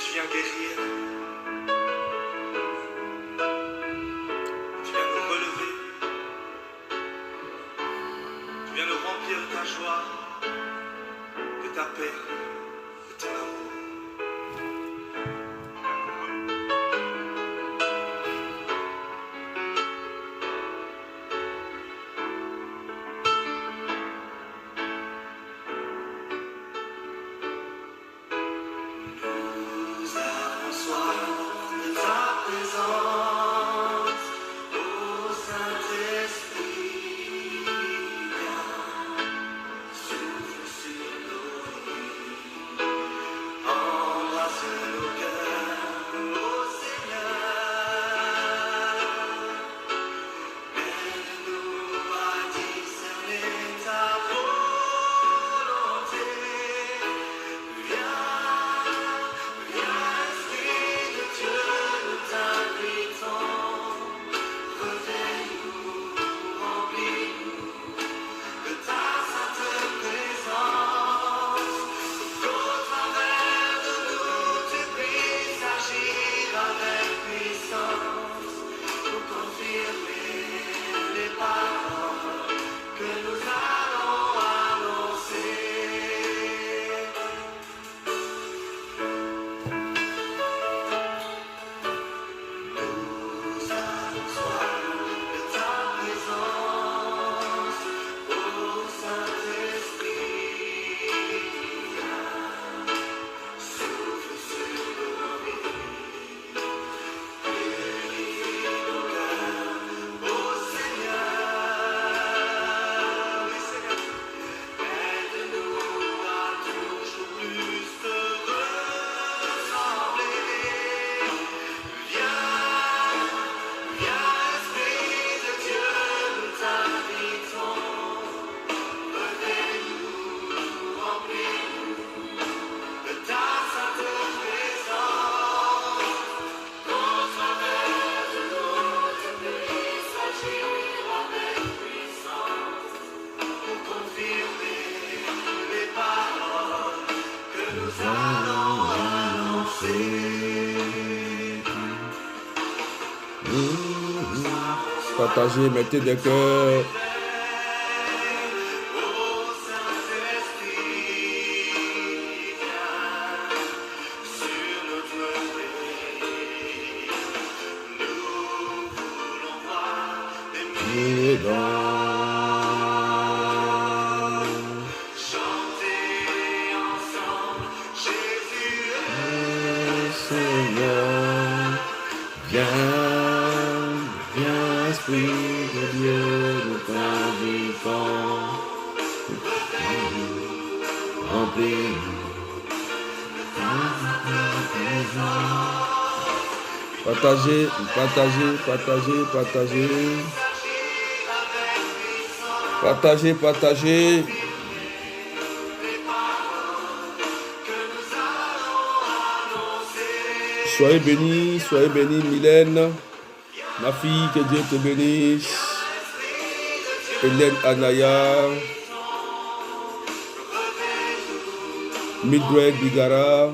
Tu viens guérir, tu viens nous relever, tu viens nous remplir de ta joie, de ta paix, de ton amour. Partagez, mettez des cœurs. Partagez, partagez, partagez, partagez. Partagez, partagez. Soyez bénis, Mylène, ma fille, que Dieu te bénisse. Hélène Anaya, Mildred Bigara.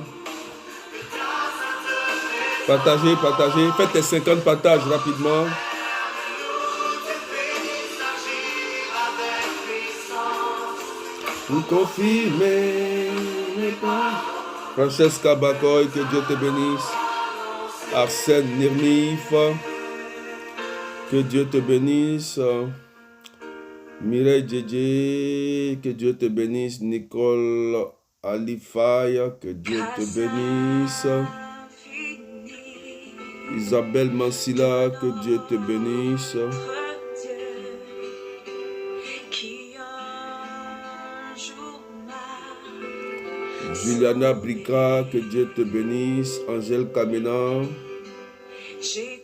Partagez, partagez. Faites tes 50 partages rapidement. Vous confirmez mes pas. Francesca Bakoy, que Dieu te bénisse. Arsène Nirnif, que Dieu te bénisse. Mireille Djedje, que Dieu te bénisse. Nicole Alifaye, que Dieu te bénisse. Isabelle Mansilla, que Dieu te bénisse. Juliana Brica, que Dieu te bénisse. Angèle Kamena.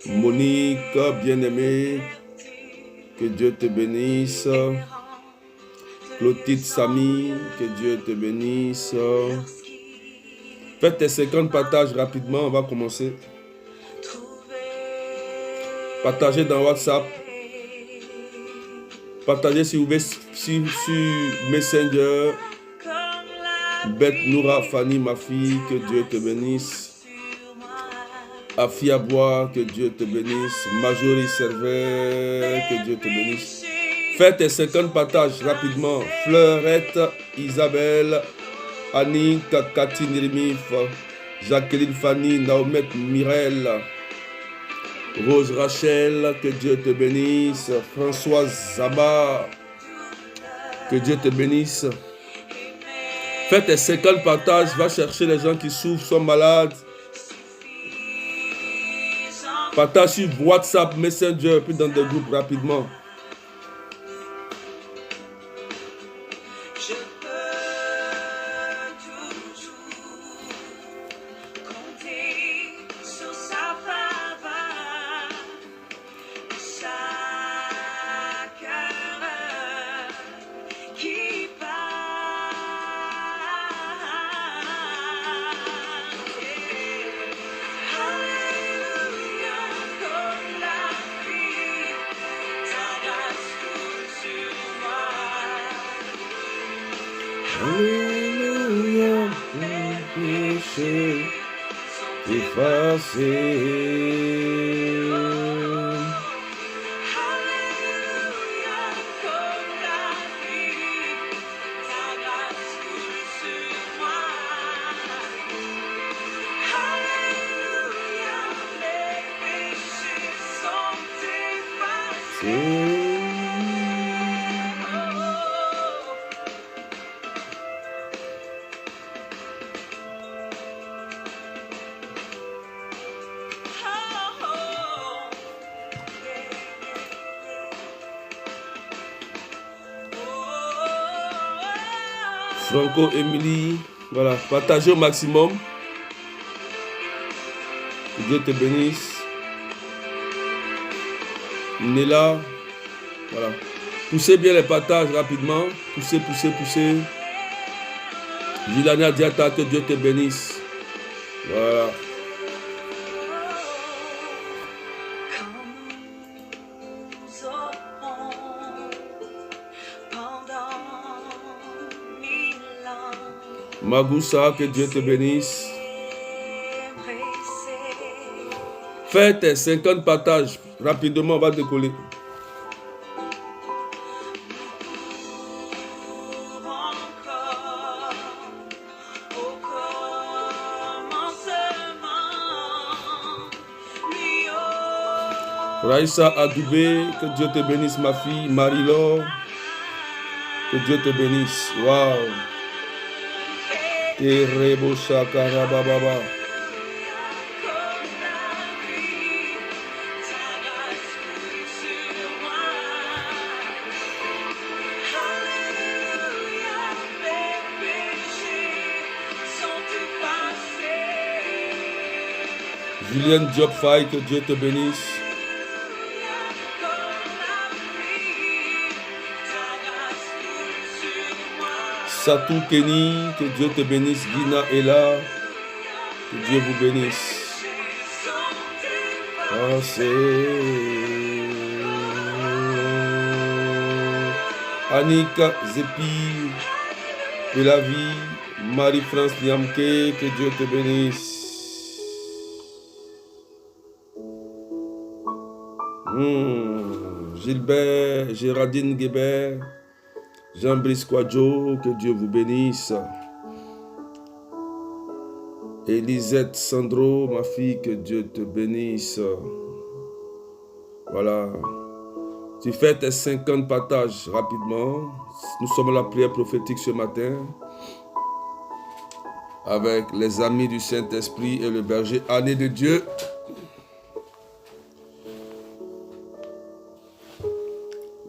Monique, bien-aimée, que Dieu te bénisse. Clotilde Samy, que Dieu te bénisse. Faites tes 50 partages rapidement, on va commencer. Partagez dans WhatsApp. Partagez si vous voulez sur Messenger. Beth Noura Fanny, ma fille, que Dieu te bénisse. Afia Bois, que Dieu te bénisse. Majorie Servet, que Dieu te bénisse. Fais tes 50 partages rapidement. Fleurette, Isabelle, Annie, Cathy Nérimif, Jacqueline Fanny, Naomette Mirel, Rose Rachel, que Dieu te bénisse. Françoise Zaba, que Dieu te bénisse. Fais tes 50 partages, va chercher les gens qui souffrent, sont malades. Partage sur WhatsApp, Messenger, puis dans des groupes rapidement. Alléluia, mon péché effacé. Alléluia, comme la vie, ta grâce coule sur moi. Alléluia, mes péchés sont effacés. Franco, Émilie, voilà, partagez au maximum. Que Dieu te bénisse. Néla, voilà. Poussez bien les partages rapidement. Poussez, poussez, poussez. Gilania Diata, que Dieu te bénisse. Voilà. Magoussa, que Dieu te bénisse. Fais tes 50 partages. Rapidement, on va décoller. Raïssa Adoubé, que Dieu te bénisse, ma fille. Marie-Laure, que Dieu te bénisse. Waouh. Terebo Shakara Baba. Julienne Diop Faye, que Dieu te bénisse. Satou Kenny, que Dieu te bénisse. Guina Ella, que Dieu vous bénisse. Annika Zepi, de la vie. Marie-France Niamke, que Dieu te bénisse. Gilbert, Géraldine Guébert, Jean-Brice Quadjo, que Dieu vous bénisse. Elisette Sandro, ma fille, que Dieu te bénisse. Voilà. Tu fais tes 50 partages rapidement. Nous sommes à la prière prophétique ce matin avec les amis du Saint-Esprit et le berger Année de Dieu.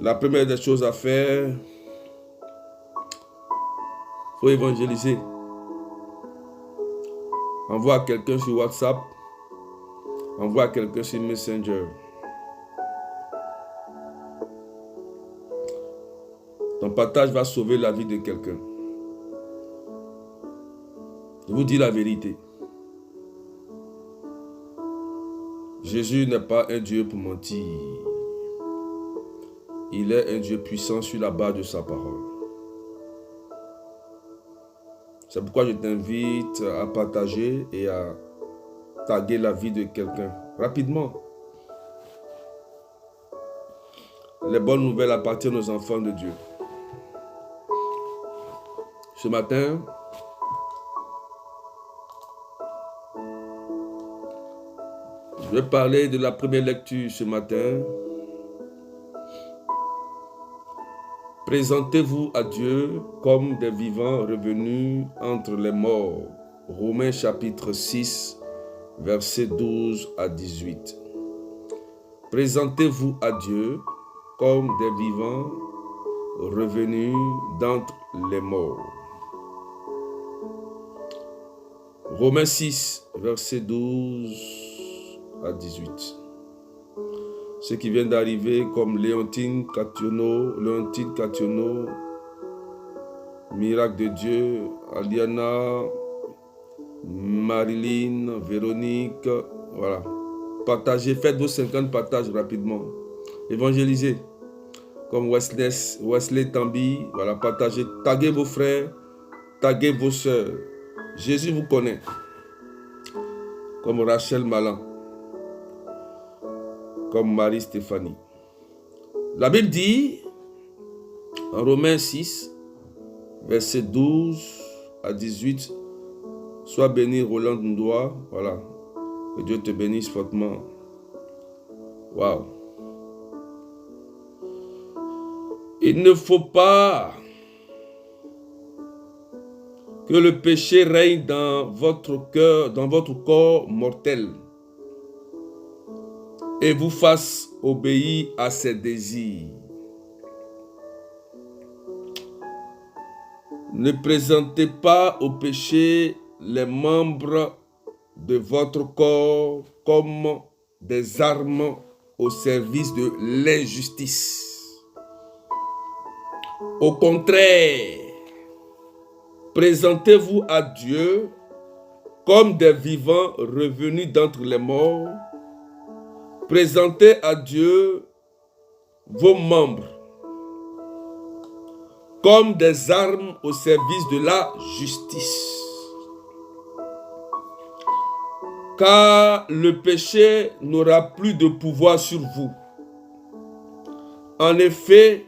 La première des choses à faire, il faut évangéliser. Envoie à quelqu'un sur WhatsApp. Envoie à quelqu'un sur Messenger. Ton partage va sauver la vie de quelqu'un. Je vous dis la vérité. Jésus n'est pas un Dieu pour mentir. Il est un Dieu puissant sur la base de sa parole. C'est pourquoi je t'invite à partager et à taguer la vie de quelqu'un. Rapidement. Les bonnes nouvelles appartiennent aux enfants de Dieu. Ce matin, je vais parler de la première lecture ce matin. Présentez-vous à Dieu comme des vivants revenus entre les morts. Romains chapitre 6, versets 12 à 18. Présentez-vous à Dieu comme des vivants revenus d'entre les morts. Romains 6, versets 12 à 18. Ceux qui viennent d'arriver comme Léontine Cationo, Miracle de Dieu, Aliana, Marilyn, Véronique, voilà. Partagez, faites vos 50 partages rapidement. Évangélisez. Comme Wesley Tambi, voilà, partagez, taguez vos frères, taguez vos sœurs. Jésus vous connaît. Comme Rachel Malan. Comme Marie-Stéphanie. La Bible dit, en Romains 6, versets 12 à 18, sois béni Roland Ndoua, voilà, que Dieu te bénisse fortement. Waouh. Il ne faut pas que le péché règne dans votre cœur, dans votre corps mortel, et vous fasse obéir à ses désirs. Ne présentez pas au péché les membres de votre corps comme des armes au service de l'injustice. Au contraire, présentez-vous à Dieu comme des vivants revenus d'entre les morts. Présentez à Dieu vos membres comme des armes au service de la justice. Car le péché n'aura plus de pouvoir sur vous. En effet,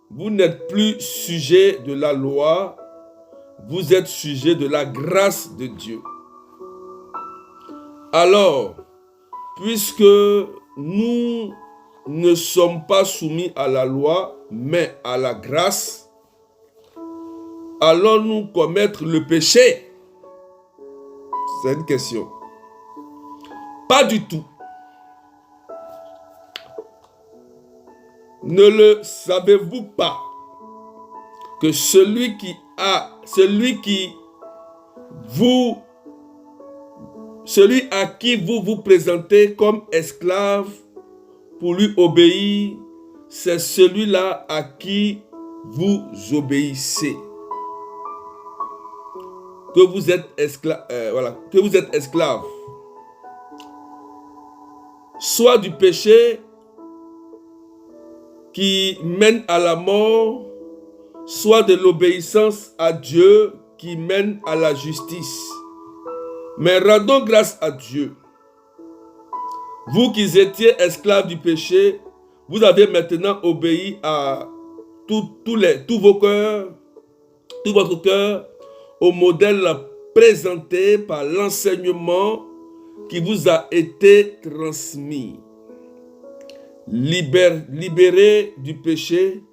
vous n'êtes plus sujet de la loi, vous êtes sujet de la grâce de Dieu. Alors, puisque nous ne sommes pas soumis à la loi, mais à la grâce, allons-nous commettre le péché? C'est une question. Pas du tout. Ne le savez-vous pas que celui à qui vous vous présentez comme esclave pour lui obéir, c'est celui-là à qui vous obéissez. Que vous êtes esclave. Soit du péché qui mène à la mort, soit de l'obéissance à Dieu qui mène à la justice. Mais rendons grâce à Dieu. Vous qui étiez esclaves du péché, vous avez maintenant obéi à tout votre cœur, au modèle présenté par l'enseignement qui vous a été transmis. Libérés du péché,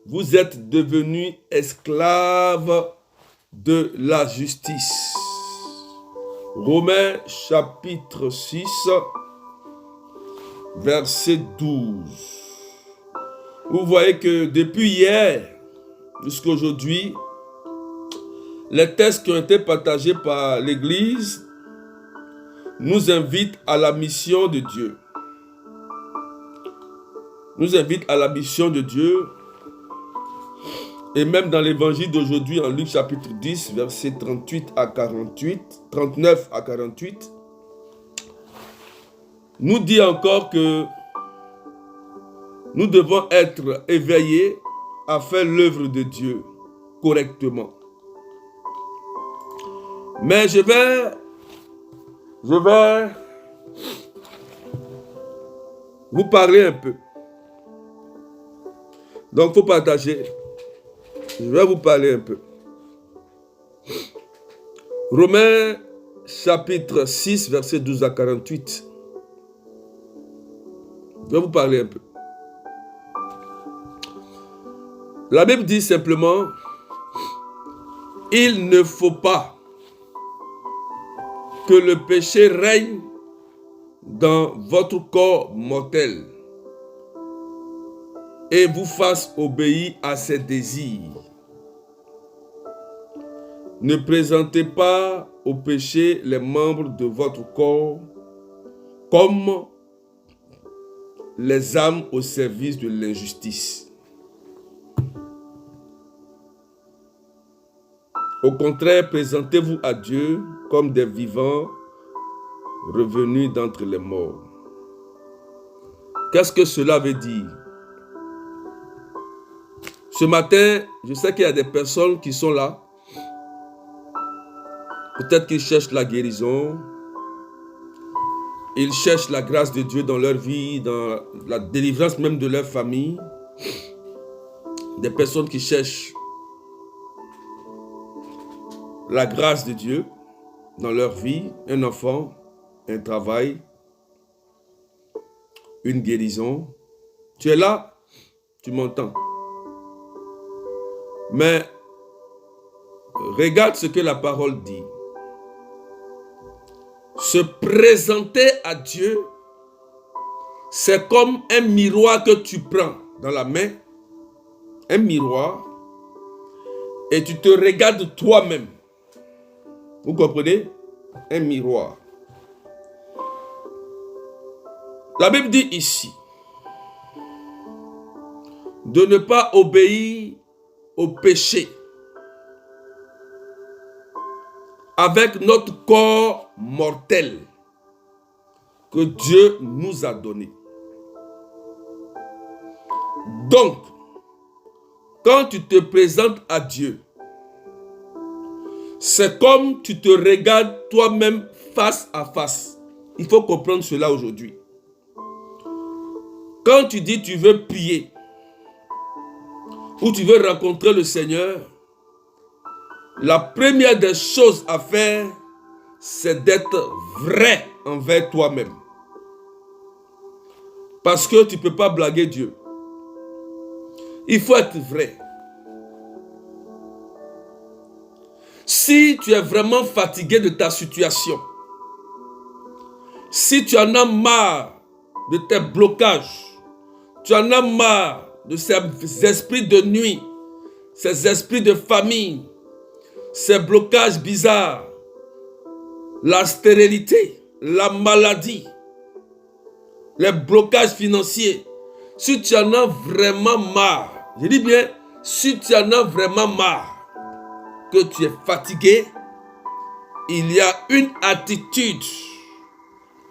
vous êtes devenus esclaves de la justice. Romains chapitre 6, verset 12. Vous voyez que depuis hier jusqu'à aujourd'hui, les textes qui ont été partagés par l'Église nous invitent à la mission de Dieu. Nous invitent à la mission de Dieu. Et même dans l'évangile d'aujourd'hui, en Luc chapitre 10, versets 39 à 48, nous dit encore que nous devons être éveillés à faire l'œuvre de Dieu correctement. Mais je vais Je vais vous parler un peu. Donc, il faut partager. Je vais vous parler un peu. Romains chapitre 6, verset 12 à 48. Je vais vous parler un peu. La Bible dit simplement, il ne faut pas que le péché règne dans votre corps mortel et vous fasse obéir à ses désirs. Ne présentez pas au péché les membres de votre corps comme les âmes au service de l'injustice. Au contraire, présentez-vous à Dieu comme des vivants revenus d'entre les morts. Qu'est-ce que cela veut dire? Ce matin, je sais qu'il y a des personnes qui sont là. Peut-être qu'ils cherchent la guérison. Ils cherchent la grâce de Dieu dans leur vie, dans la délivrance même de leur famille. Des personnes qui cherchent la grâce de Dieu dans leur vie, un enfant, un travail, une guérison. Tu es là, tu m'entends. Mais regarde ce que la parole dit. Se présenter à Dieu, c'est comme un miroir que tu prends dans la main, un miroir, et tu te regardes toi-même. Vous comprenez? Un miroir. La Bible dit ici de ne pas obéir au péché avec notre corps mortel que Dieu nous a donné. Donc, quand tu te présentes à Dieu, c'est comme tu te regardes toi-même face à face. Il faut comprendre cela aujourd'hui. Quand tu dis tu veux prier ou tu veux rencontrer le Seigneur, la première des choses à faire, c'est d'être vrai envers toi-même. Parce que tu ne peux pas blaguer Dieu. Il faut être vrai. Si tu es vraiment fatigué de ta situation, si tu en as marre de tes blocages, tu en as marre de ces esprits de nuit, ces esprits de famille, ces blocages bizarres, la stérilité, la maladie, les blocages financiers, si tu en as vraiment marre, je dis bien, si tu en as vraiment marre, que tu es fatigué, il y a une attitude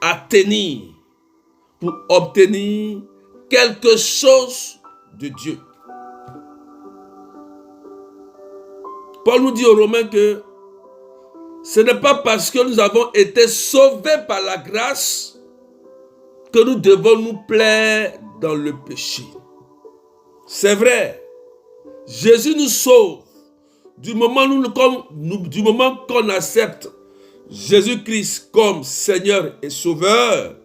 à tenir pour obtenir quelque chose de Dieu. Paul nous dit aux Romains que ce n'est pas parce que nous avons été sauvés par la grâce que nous devons nous plaire dans le péché. C'est vrai, Jésus nous sauve. Du moment qu'on accepte Jésus-Christ comme Seigneur et Sauveur,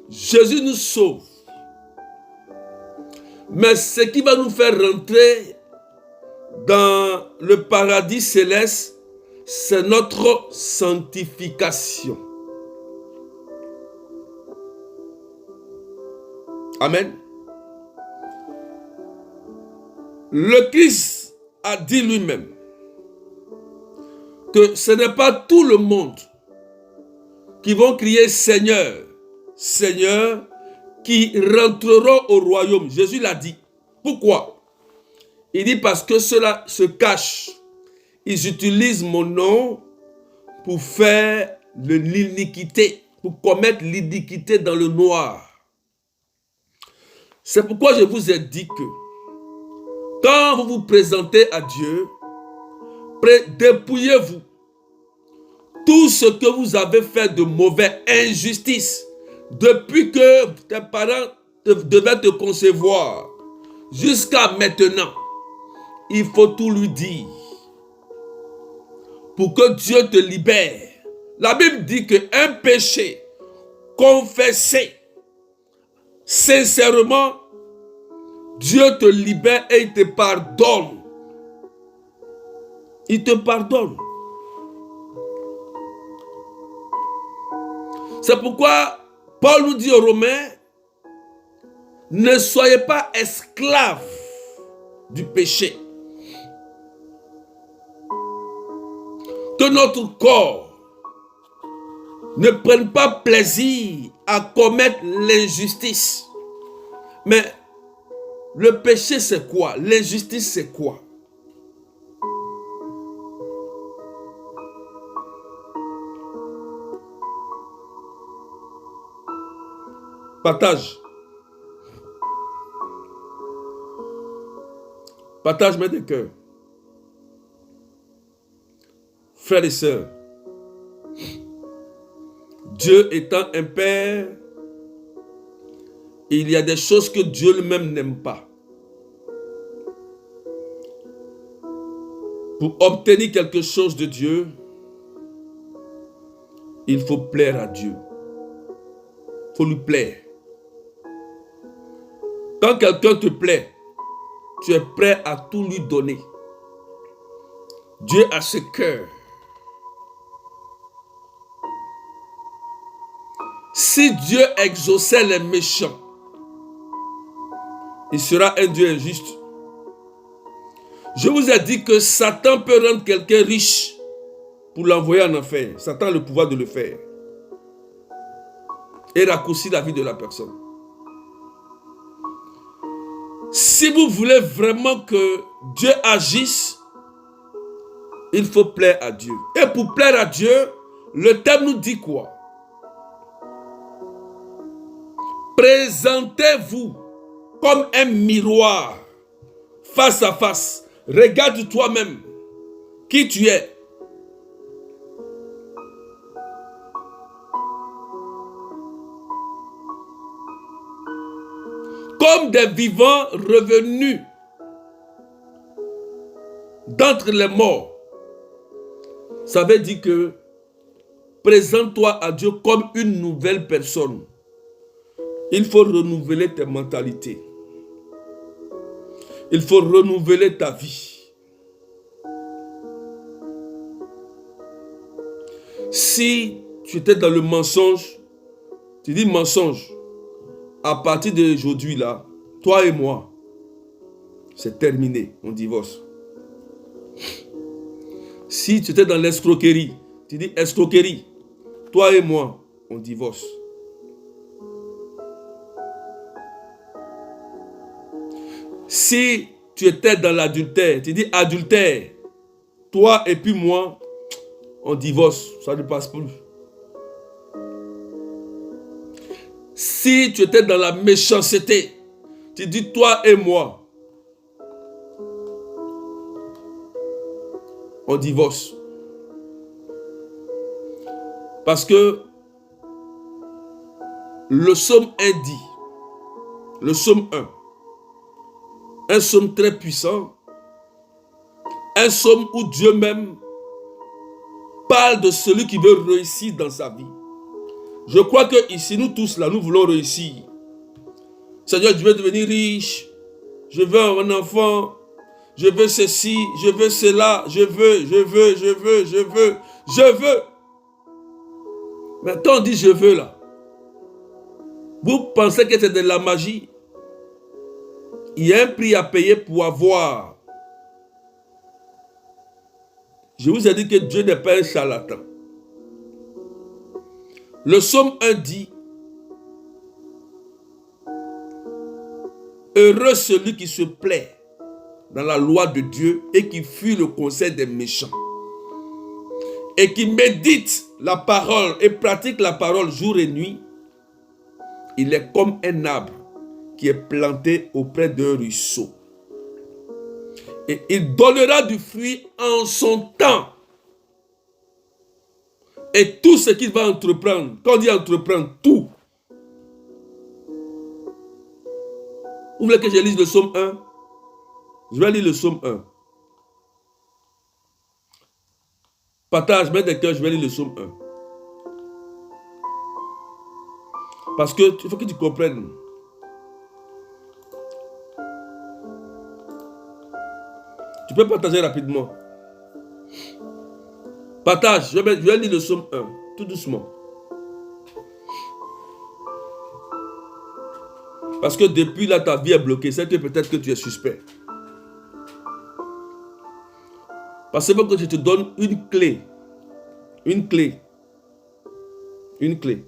Jésus nous sauve. Mais ce qui va nous faire rentrer dans le paradis céleste, c'est notre sanctification. Amen. Le Christ a dit lui-même que ce n'est pas tout le monde qui vont crier Seigneur, Seigneur, qui rentreront au royaume. Jésus l'a dit. Pourquoi? Il dit parce que ceux-là se cachent. Ils utilisent mon nom pour faire de l'iniquité, pour commettre l'iniquité dans le noir. C'est pourquoi je vous ai dit que quand vous vous présentez à Dieu, dépouillez-vous tout ce que vous avez fait de mauvais, injustice, depuis que tes parents devaient te concevoir, jusqu'à maintenant, il faut tout lui dire pour que Dieu te libère. La Bible dit qu'un péché confessé sincèrement, Dieu te libère et il te pardonne. Il te pardonne. C'est pourquoi Paul nous dit aux Romains, ne soyez pas esclaves du péché. Que notre corps ne prenne pas plaisir à commettre l'injustice. Mais le péché c'est quoi? L'injustice c'est quoi? Partage. Partage mes deux cœurs. Frères et sœurs, Dieu étant un Père, il y a des choses que Dieu lui-même n'aime pas. Pour obtenir quelque chose de Dieu, il faut plaire à Dieu. Il faut lui plaire. Quand quelqu'un te plaît, tu es prêt à tout lui donner. Dieu a ce cœur. Si Dieu exauçait les méchants, il sera un Dieu injuste. Je vous ai dit que Satan peut rendre quelqu'un riche pour l'envoyer en enfer. Satan a le pouvoir de le faire. Et raccourcir la vie de la personne. Si vous voulez vraiment que Dieu agisse, il faut plaire à Dieu. Et pour plaire à Dieu, le thème nous dit quoi? Présentez-vous comme un miroir, face à face. Regarde toi-même qui tu es. Comme des vivants revenus d'entre les morts. Ça veut dire que présente-toi à Dieu comme une nouvelle personne. Il faut renouveler tes mentalités. Il faut renouveler ta vie. Si tu étais dans le mensonge, tu dis mensonge. À partir d'aujourd'hui là, toi et moi, c'est terminé, on divorce. Si tu étais dans l'escroquerie, tu dis escroquerie, toi et moi, on divorce. Si tu étais dans l'adultère, tu dis adultère, toi et puis moi, on divorce, ça ne passe plus. Si tu étais dans la méchanceté, tu dis toi et moi, on divorce. Parce que le psaume 1 dit, le psaume 1, un psaume très puissant, un psaume où Dieu même parle de celui qui veut réussir dans sa vie. Je crois que ici, nous tous là, nous voulons réussir. Seigneur, je veux devenir riche, je veux un enfant, je veux ceci, je veux cela, je veux. Mais quand on dit je veux là, vous pensez que c'est de la magie? Il y a un prix à payer pour avoir. Je vous ai dit que Dieu n'est pas un charlatan. Le psaume 1 dit, heureux celui qui se plaît dans la loi de Dieu et qui fuit le conseil des méchants. Et qui médite la parole et pratique la parole jour et nuit. Il est comme un arbre qui est planté auprès d'un ruisseau. Et il donnera du fruit en son temps. Et tout ce qu'il va entreprendre, quand on dit entreprendre, tout. Vous voulez que je lise le psaume 1? Je vais lire le psaume 1. Partage, mets des cœurs, je vais lire le psaume 1. Parce que il faut que tu comprennes. Tu peux partager rapidement. Partage, je vais lire le psaume 1, tout doucement. Parce que depuis là, ta vie est bloquée. C'est que peut-être que tu es suspect. Parce que je te donne une clé. Une clé. Une clé.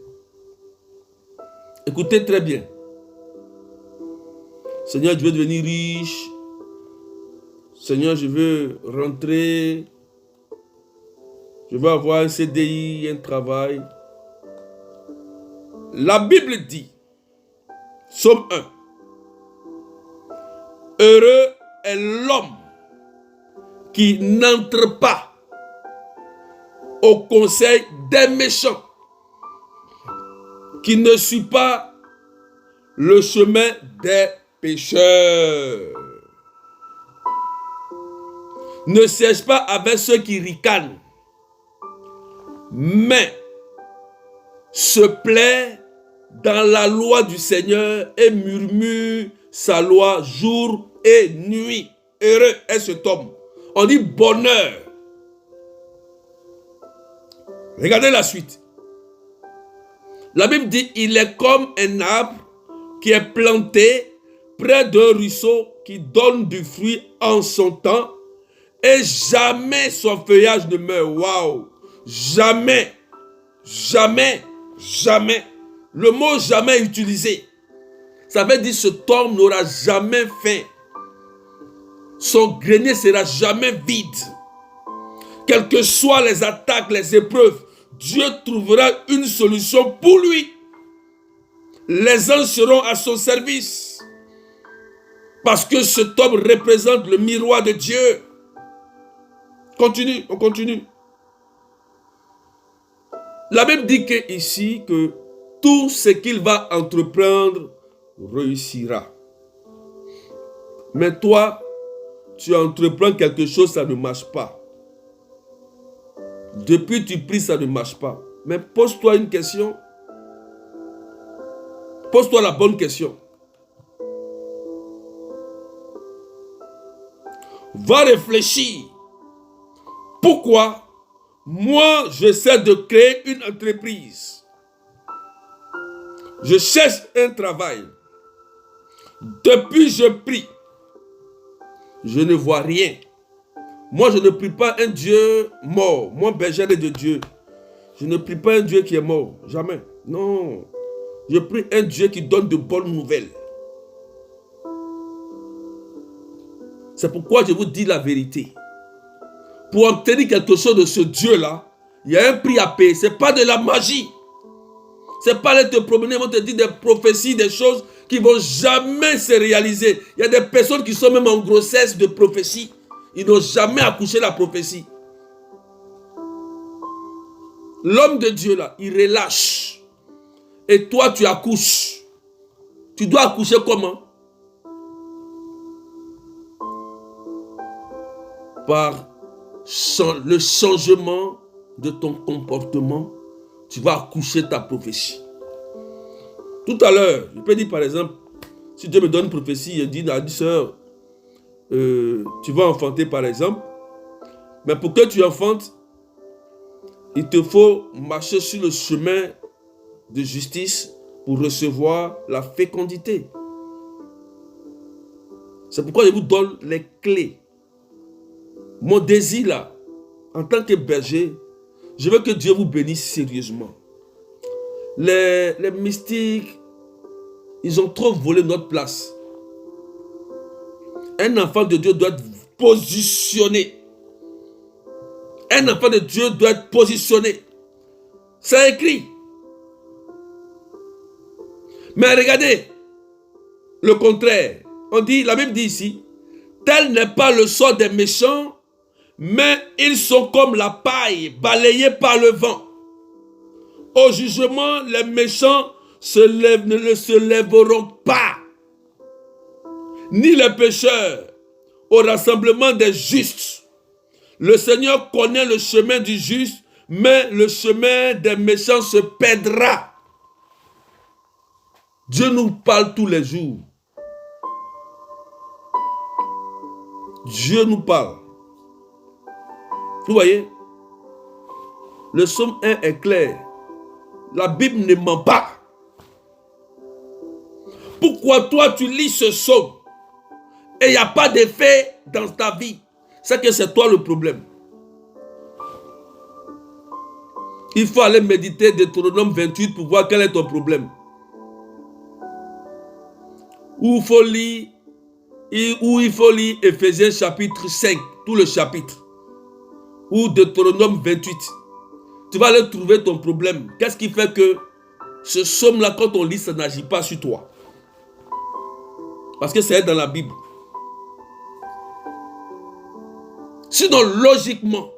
Écoutez très bien. Seigneur, je veux devenir riche. Seigneur, je veux rentrer. Je veux avoir un CDI, un travail. La Bible dit, Psaume 1, heureux est l'homme qui n'entre pas au conseil des méchants, qui ne suit pas le chemin des pécheurs, ne siège pas avec ceux qui ricanent, mais se plaît dans la loi du Seigneur et murmure sa loi jour et nuit. Heureux est cet homme. On dit bonheur. Regardez la suite. La Bible dit, il est comme un arbre qui est planté près d'un ruisseau qui donne du fruit en son temps et jamais son feuillage ne meurt. Waouh! Jamais, jamais, jamais. Le mot jamais utilisé. Ça veut dire que cet homme n'aura jamais faim. Son grenier sera jamais vide. Quelles que soient les attaques, les épreuves, Dieu trouvera une solution pour lui. Les anges seront à son service. Parce que cet homme représente le miroir de Dieu. Continue, on continue. La Bible dit ici que tout ce qu'il va entreprendre réussira. Mais toi, tu entreprends quelque chose, ça ne marche pas. Depuis tu pries, ça ne marche pas. Mais pose-toi une question. Pose-toi la bonne question. Va réfléchir. Pourquoi moi, j'essaie de créer une entreprise. Je cherche un travail. Depuis je prie. Je ne vois rien. Moi, je ne prie pas un Dieu mort. Moi, berger de Dieu. Je ne prie pas un Dieu qui est mort. Jamais. Non. Je prie un Dieu qui donne de bonnes nouvelles. C'est pourquoi je vous dis la vérité. Pour obtenir quelque chose de ce Dieu-là, il y a un prix à payer. Ce n'est pas de la magie. Ce n'est pas aller te promener, ils vont te dire des prophéties, des choses qui ne vont jamais se réaliser. Il y a des personnes qui sont même en grossesse de prophétie. Ils n'ont jamais accouché la prophétie. L'homme de Dieu, là, il relâche. Et toi, tu accouches. Tu dois accoucher comment? Par le changement de ton comportement, tu vas accoucher ta prophétie. Tout à l'heure, je peux dire par exemple, si Dieu me donne une prophétie, il dit à la sœur, tu vas enfanter par exemple, mais pour que tu enfantes, il te faut marcher sur le chemin de justice pour recevoir la fécondité. C'est pourquoi je vous donne les clés. Mon désir là, en tant que berger, je veux que Dieu vous bénisse sérieusement. Les mystiques, ils ont trop volé notre place. Un enfant de Dieu doit être positionné. Un enfant de Dieu doit être positionné. C'est écrit. Mais regardez, le contraire. On dit, la Bible dit ici, tel n'est pas le sort des méchants, mais ils sont comme la paille balayée par le vent. Au jugement, les méchants ne se lèveront pas, ni les pécheurs au rassemblement des justes. Le Seigneur connaît le chemin du juste, mais le chemin des méchants se perdra. Dieu nous parle tous les jours. Dieu nous parle. Vous voyez, le psaume 1 est clair. La Bible ne ment pas. Pourquoi toi tu lis ce psaume et il n'y a pas d'effet dans ta vie? C'est que c'est toi le problème. Il faut aller méditer Deutéronome 28 pour voir quel est ton problème. Ou il faut lire Ephésiens chapitre 5, tout le chapitre. Ou Deutéronome 28. Tu vas aller trouver ton problème. Qu'est-ce qui fait que ce psaume-là, quand on lit, ça n'agit pas sur toi? Parce que c'est dans la Bible. Sinon, logiquement,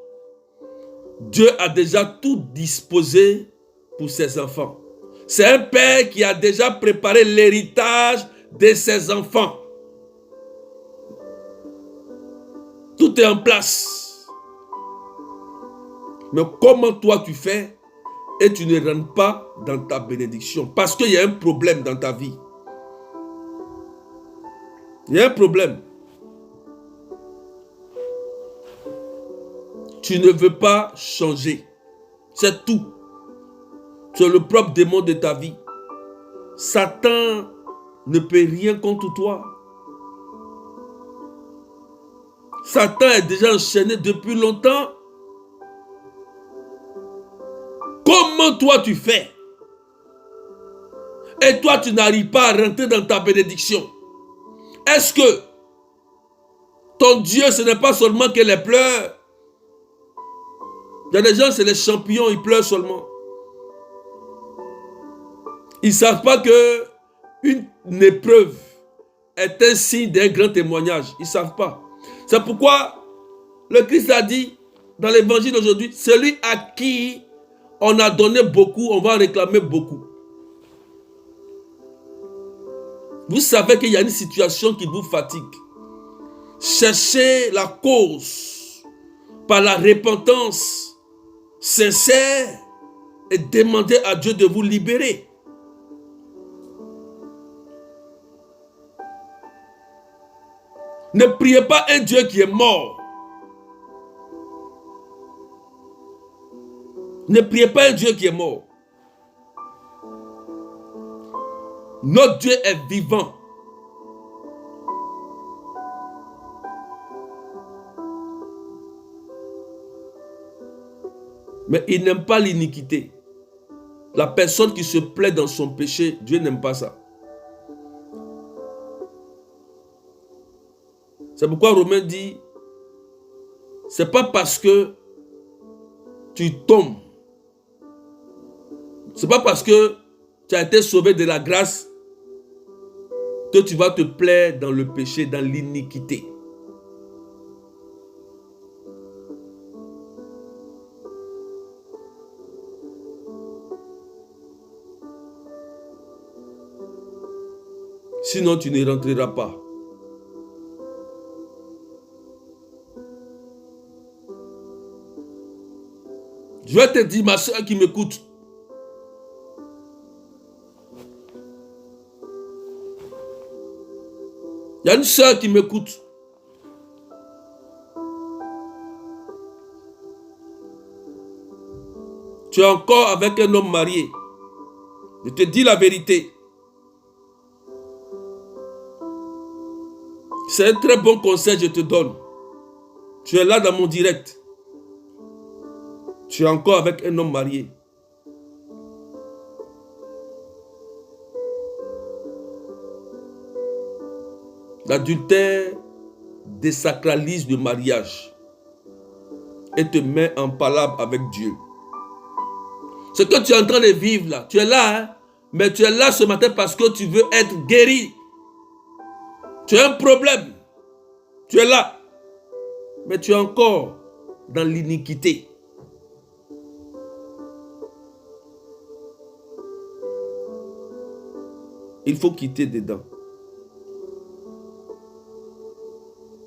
Dieu a déjà tout disposé pour ses enfants. C'est un père qui a déjà préparé l'héritage de ses enfants. Tout est en place. Mais comment toi tu fais et tu ne rentres pas dans ta bénédiction? Parce qu'il y a un problème dans ta vie. Il y a un problème. Tu ne veux pas changer. C'est tout. Tu es le propre démon de ta vie. Satan ne peut rien contre toi. Satan est déjà enchaîné depuis longtemps. Comment toi tu fais? Et toi tu n'arrives pas à rentrer dans ta bénédiction. Est-ce que ton Dieu ce n'est pas seulement que les pleurs? Il y a des gens, c'est les champions, ils pleurent seulement. Ils ne savent pas que une épreuve est un signe d'un grand témoignage. Ils ne savent pas. C'est pourquoi le Christ a dit dans l'évangile d'aujourd'hui, celui à qui on a donné beaucoup, on va réclamer beaucoup. Vous savez qu'il y a une situation qui vous fatigue. Cherchez la cause par la repentance sincère et demandez à Dieu de vous libérer. Ne priez pas un Dieu qui est mort. Ne priez pas un Dieu qui est mort. Notre Dieu est vivant. Mais il n'aime pas l'iniquité. La personne qui se plaît dans son péché, Dieu n'aime pas ça. C'est pourquoi Romain dit, c'est pas parce que tu tombes, c'est pas parce que tu as été sauvé de la grâce que tu vas te plaire dans le péché, dans l'iniquité. Sinon, tu ne rentreras pas. Je vais te dire, ma soeur qui m'écoute. Il y a une soeur qui m'écoute. Tu es encore avec un homme marié. Je te dis la vérité. C'est un très bon conseil que je te donne. Tu es là dans mon direct. Tu es encore avec un homme marié. L'adultère désacralise le mariage et te met en palabre avec Dieu. Ce que tu es en train de vivre là, tu es là, hein? Mais tu es là ce matin parce que tu veux être guéri. Tu as un problème. Tu es là. Mais tu es encore dans l'iniquité. il faut quitter dedans.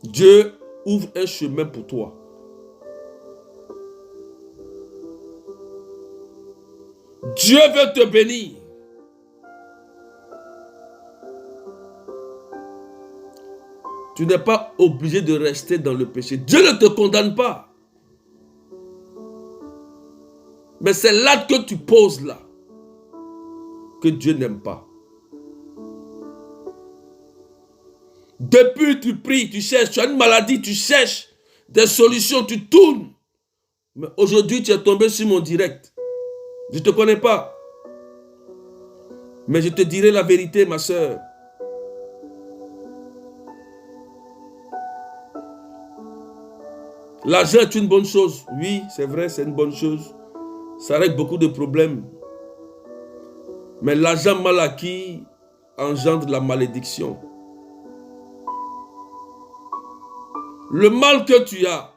Dieu ouvre un chemin pour toi. Dieu veut te bénir. Tu n'es pas obligé de rester dans le péché. Dieu ne te condamne pas. Mais c'est l'acte que tu poses là que Dieu n'aime pas. Depuis tu pries, tu cherches, tu as une maladie, tu cherches des solutions, tu tournes. Mais aujourd'hui tu es tombé sur mon direct. Je ne te connais pas. Mais je te dirai la vérité, ma soeur. L'argent est une bonne chose. Oui, c'est vrai, c'est une bonne chose. Ça règle beaucoup de problèmes. Mais l'argent mal acquis engendre la malédiction. Le mal que tu as,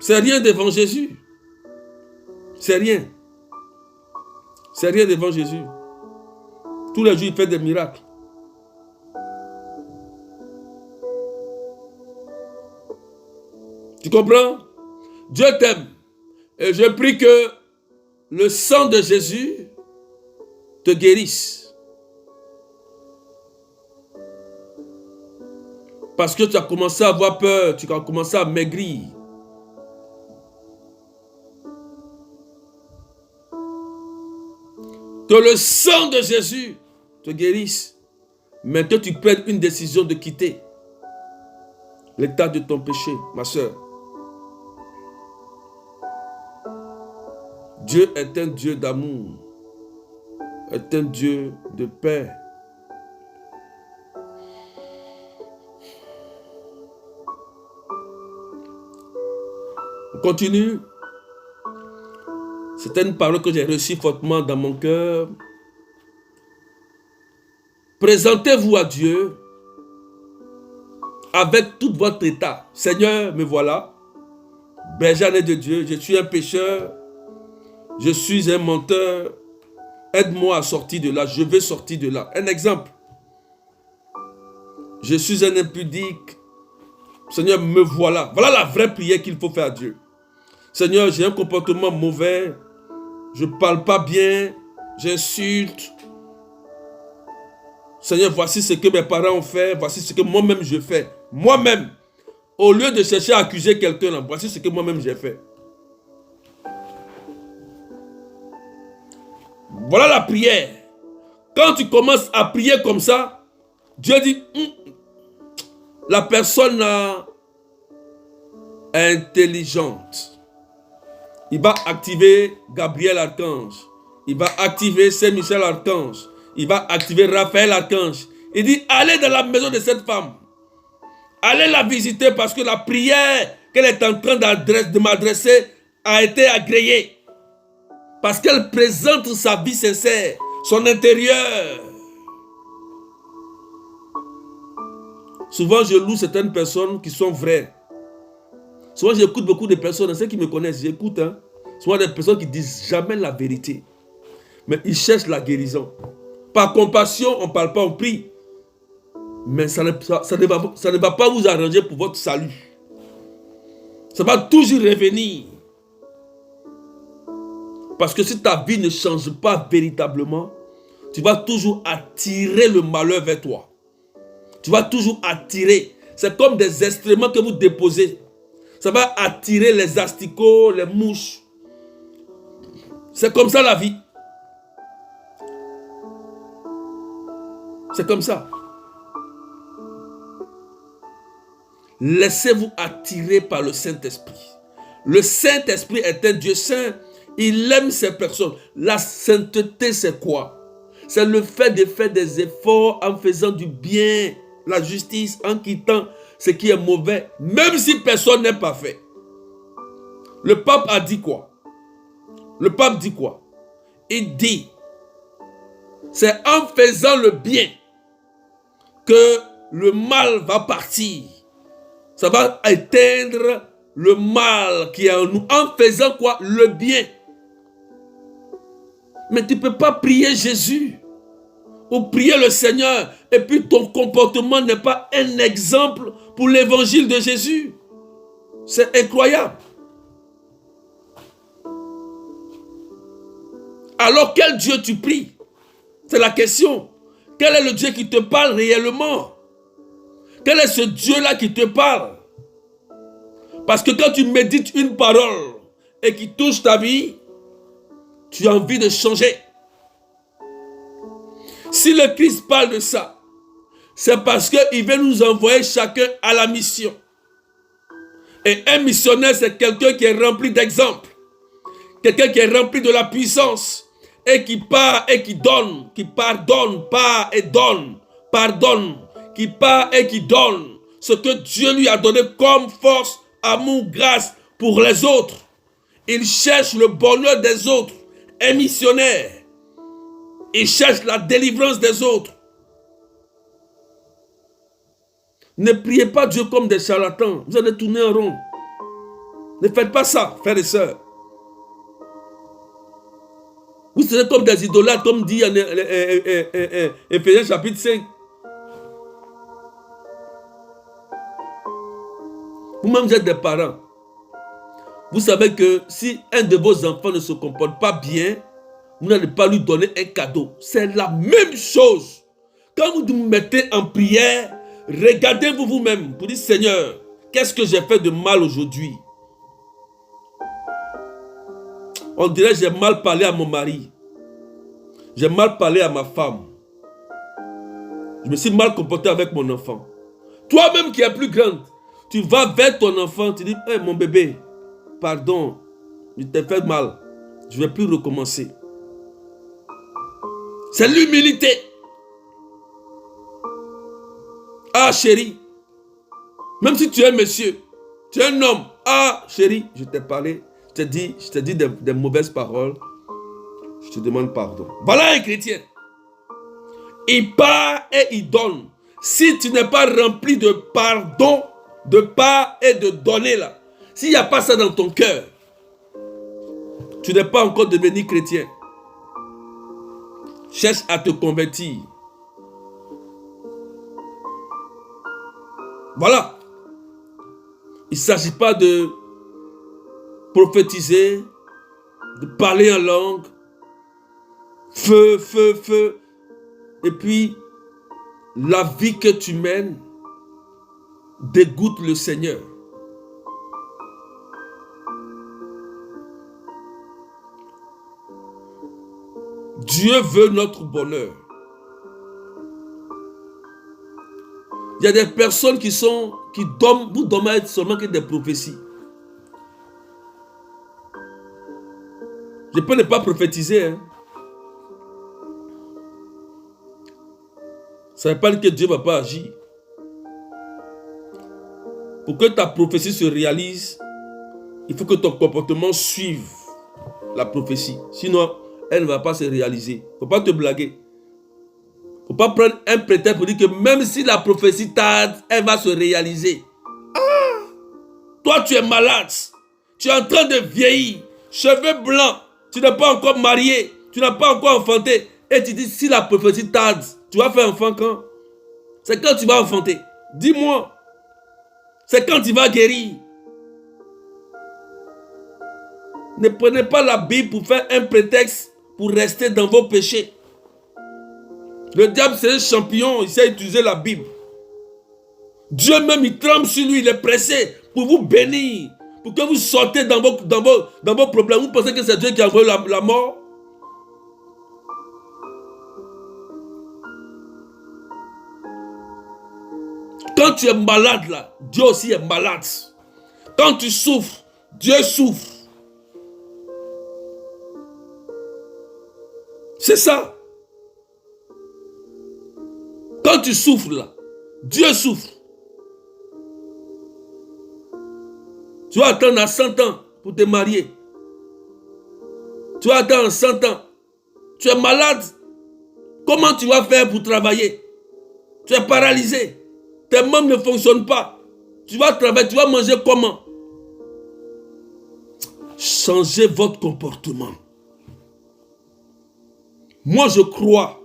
c'est rien devant Jésus. C'est rien. C'est rien devant Jésus. Tous les jours, il fait des miracles. Tu comprends? Dieu t'aime. Et je prie que le sang de Jésus te guérisse. Parce que tu as commencé à avoir peur, tu as commencé à maigrir. Que le sang de Jésus te guérisse. Mais que tu prennes une décision de quitter l'état de ton péché, ma soeur. Dieu est un Dieu d'amour, est un Dieu de paix. On continue. C'était une parole que j'ai reçue fortement dans mon cœur. Présentez-vous à Dieu avec tout votre état. Seigneur, me voilà. Berger de Dieu, je suis un pécheur. Je suis un menteur. Aide-moi à sortir de là. Je veux sortir de là. Un exemple. Je suis un impudique. Seigneur, me voilà. Voilà la vraie prière qu'il faut faire à Dieu. Seigneur, j'ai un comportement mauvais. Je ne parle pas bien. J'insulte. Seigneur, voici ce que mes parents ont fait. Voici ce que moi-même je fais. Moi-même. Au lieu de chercher à accuser quelqu'un, voici ce que moi-même j'ai fait. Voilà la prière. Quand tu commences à prier comme ça, Dieu dit, la personne intelligente. Il va activer Gabriel Archange. Il va activer Saint-Michel Archange. Il va activer Raphaël Archange. Il dit, allez dans la maison de cette femme. Allez la visiter parce que la prière qu'elle est en train de m'adresser a été agréée. Parce qu'elle présente sa vie sincère, son intérieur. Souvent, je loue certaines personnes qui sont vraies. Souvent, j'écoute beaucoup de personnes, ceux qui me connaissent, j'écoute. Souvent, des personnes qui disent jamais la vérité. Mais ils cherchent la guérison. Par compassion, on ne parle pas, on prie. Mais ça ne va pas vous arranger pour votre salut. Ça va toujours revenir. Parce que si ta vie ne change pas véritablement, tu vas toujours attirer le malheur vers toi. Tu vas toujours attirer. C'est comme des excréments que vous déposez. Ça va attirer les asticots, les mouches. C'est comme ça la vie. C'est comme ça. Laissez-vous attirer par le Saint-Esprit. Le Saint-Esprit est un Dieu saint. Il aime ces personnes. La sainteté, c'est quoi? C'est le fait de faire des efforts en faisant du bien, la justice, en quittant ce qui est mauvais, même si personne n'est parfait. Le pape a dit quoi? Le pape dit quoi? Il dit, c'est en faisant le bien que le mal va partir. Ça va éteindre le mal qui est en nous. En faisant quoi? Le bien. Mais tu ne peux pas prier Jésus ou prier le Seigneur et puis ton comportement n'est pas un exemple pour l'évangile de Jésus. C'est incroyable. Alors quel Dieu tu pries? C'est la question. Quel est le Dieu qui te parle réellement? Quel est ce Dieu-là qui te parle? Parce que quand tu médites une parole et qui touche ta vie, tu as envie de changer. Si le Christ parle de ça, c'est parce qu'il veut nous envoyer chacun à la mission. Et un missionnaire, c'est quelqu'un qui est rempli d'exemples. Quelqu'un qui est rempli de la puissance. Et qui part et qui donne. Qui pardonne, part et donne. Pardonne. Qui part et qui donne. Ce que Dieu lui a donné comme force, amour, grâce pour les autres. Il cherche le bonheur des autres. Un missionnaire. Il cherche la délivrance des autres. Ne priez pas Dieu comme des charlatans. Vous allez tourner en rond. Ne faites pas ça, frères et sœurs. Vous serez comme des idolâtres, comme dit en Éphésiens chapitre 5. Vous-même, vous êtes des parents. Vous savez que si un de vos enfants ne se comporte pas bien, vous n'allez pas lui donner un cadeau. C'est la même chose. Quand vous vous mettez en prière, regardez-vous vous-même pour dire, Seigneur, qu'est-ce que j'ai fait de mal aujourd'hui? On dirait j'ai mal parlé à mon mari. J'ai mal parlé à ma femme. Je me suis mal comporté avec mon enfant. Toi-même qui es plus grande, tu vas vers ton enfant, tu dis, hey, mon bébé, pardon, je t'ai fait mal. Je ne vais plus recommencer. C'est l'humilité. Ah chérie, même si tu es monsieur, tu es un homme. Ah chérie, je t'ai parlé, je t'ai dit des mauvaises paroles. Je te demande pardon. Voilà un chrétien. Il part et il donne. Si tu n'es pas rempli de pardon, de part et de donner là, s'il n'y a pas ça dans ton cœur, tu n'es pas encore devenu chrétien. Cherche à te convertir. Voilà. Il ne s'agit pas de prophétiser, de parler en langue. Feu, feu, feu. Et puis, la vie que tu mènes dégoûte le Seigneur. Dieu veut notre bonheur. Il y a des personnes vous dormez seulement que des prophéties. Je peux ne pas prophétiser. Hein. Ça ne veut pas dire que Dieu ne va pas agir. Pour que ta prophétie se réalise, il faut que ton comportement suive la prophétie. Sinon, elle ne va pas se réaliser. Il ne faut pas te blaguer. Il ne faut pas prendre un prétexte pour dire que même si la prophétie tarde, elle va se réaliser. Ah! Toi, tu es malade. Tu es en train de vieillir. Cheveux blancs. Tu n'es pas encore marié. Tu n'as pas encore enfanté. Et tu dis, si la prophétie tarde, tu vas faire enfant quand? C'est quand tu vas enfanter. Dis-moi. C'est quand tu vas guérir. Ne prenez pas la Bible pour faire un prétexte pour rester dans vos péchés. Le diable, c'est un champion. Il sait utiliser la Bible. Dieu même, il tremble sur lui. Il est pressé pour vous bénir. Pour que vous sortez dans vos problèmes. Vous pensez que c'est Dieu qui a envoyé la mort? Quand tu es malade là, Dieu aussi est malade. Quand tu souffres, Dieu souffre. C'est ça. Quand tu souffres là, Dieu souffre. Tu vas attendre à 100 ans pour te marier. Tu vas attendre 100 ans. Tu es malade. Comment tu vas faire pour travailler? Tu es paralysé. Tes membres ne fonctionnent pas. Tu vas travailler, tu vas manger comment? Changez votre comportement. Moi, je crois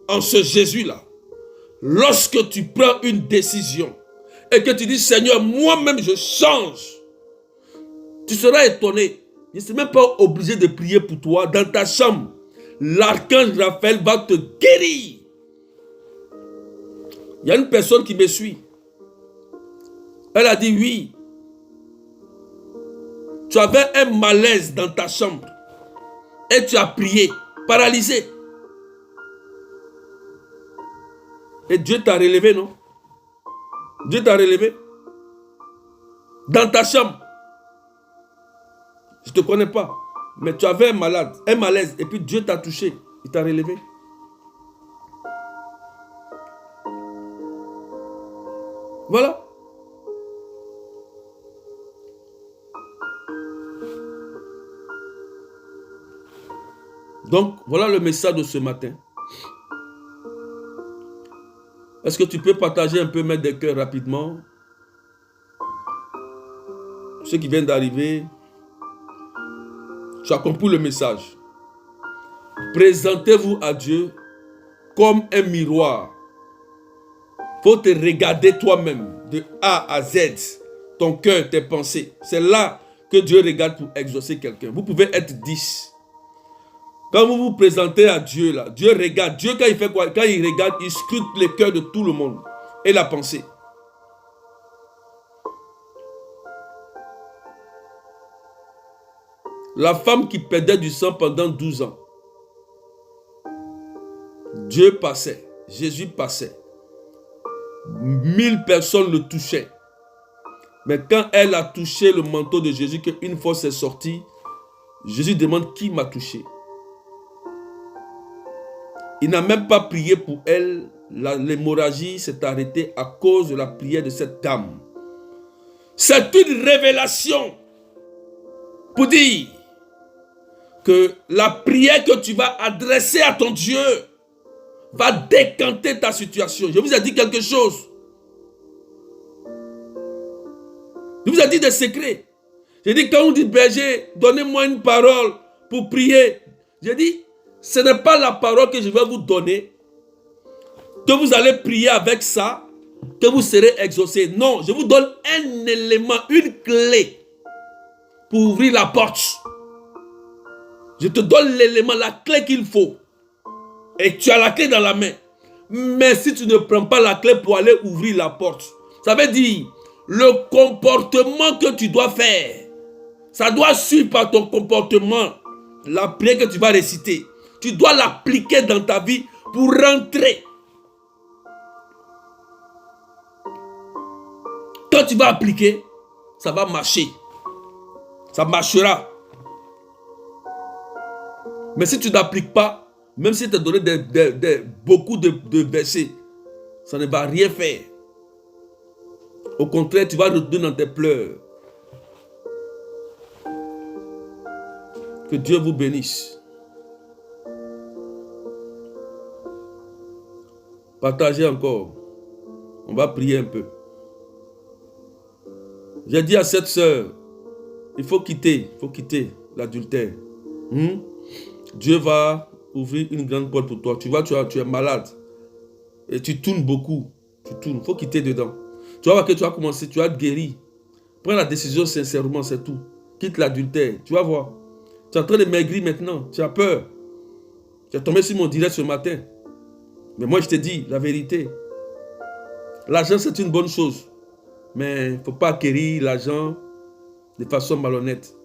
en ce Jésus-là. Lorsque tu prends une décision et que tu dis, Seigneur, moi-même, je change, tu seras étonné. Je ne suis même pas obligé de prier pour toi. Dans ta chambre, l'archange Raphaël va te guérir. Il y a une personne qui me suit. Elle a dit oui. Tu avais un malaise dans ta chambre et tu as prié, paralysé. Et Dieu t'a relevé, non? Dieu t'a relevé dans ta chambre. Je ne te connais pas, mais tu avais un malaise, et puis Dieu t'a touché, il t'a relevé. Voilà. Donc, voilà le message de ce matin. Est-ce que tu peux partager un peu, mettre des cœurs rapidement? Ceux qui viennent d'arriver, tu as compris le message. Présentez-vous à Dieu comme un miroir. Il faut te regarder toi-même de A à Z, ton cœur, tes pensées. C'est là que Dieu regarde pour exaucer quelqu'un. Vous pouvez être 10. Quand vous vous présentez à Dieu, là, Dieu regarde. Dieu, quand il fait quoi? Quand il regarde, il scrute les cœurs de tout le monde et la pensée. La femme qui perdait du sang pendant 12 ans. Dieu passait, Jésus passait. 1000 personnes le touchaient. Mais quand elle a touché le manteau de Jésus, qu'une fois c'est sorti, Jésus demande qui m'a touché. Il n'a même pas prié pour elle. L'hémorragie s'est arrêtée à cause de la prière de cette dame. C'est une révélation pour dire que la prière que tu vas adresser à ton Dieu va décanter ta situation. Je vous ai dit quelque chose. Je vous ai dit des secrets. J'ai dit, quand on dit berger, donnez-moi une parole pour prier. J'ai dit, ce n'est pas la parole que je vais vous donner, que vous allez prier avec ça, que vous serez exaucé. Non, je vous donne un élément, une clé pour ouvrir la porte. Je te donne l'élément, la clé qu'il faut. Et tu as la clé dans la main. Mais si tu ne prends pas la clé pour aller ouvrir la porte, ça veut dire le comportement que tu dois faire. Ça doit suivre par ton comportement la prière que tu vas réciter. Tu dois l'appliquer dans ta vie pour rentrer. Quand tu vas appliquer, ça va marcher. Ça marchera. Mais si tu n'appliques pas, même si tu as donné beaucoup de versets, ça ne va rien faire. Au contraire, tu vas retourner dans tes pleurs. Que Dieu vous bénisse. Partagez encore. On va prier un peu. J'ai dit à cette sœur, il faut quitter l'adultère. Dieu va ouvrir une grande porte pour toi. Tu vois, tu es malade. Et tu tournes beaucoup. Tu tournes. Il faut quitter dedans. Tu vas voir que tu vas commencer, tu vas être guéri. Prends la décision sincèrement, c'est tout. Quitte l'adultère. Tu vas voir. Tu es en train de maigrir maintenant. Tu as peur. Tu es tombé sur mon direct ce matin. Mais moi, je te dis la vérité. L'argent, c'est une bonne chose. Mais il ne faut pas acquérir l'argent de façon malhonnête.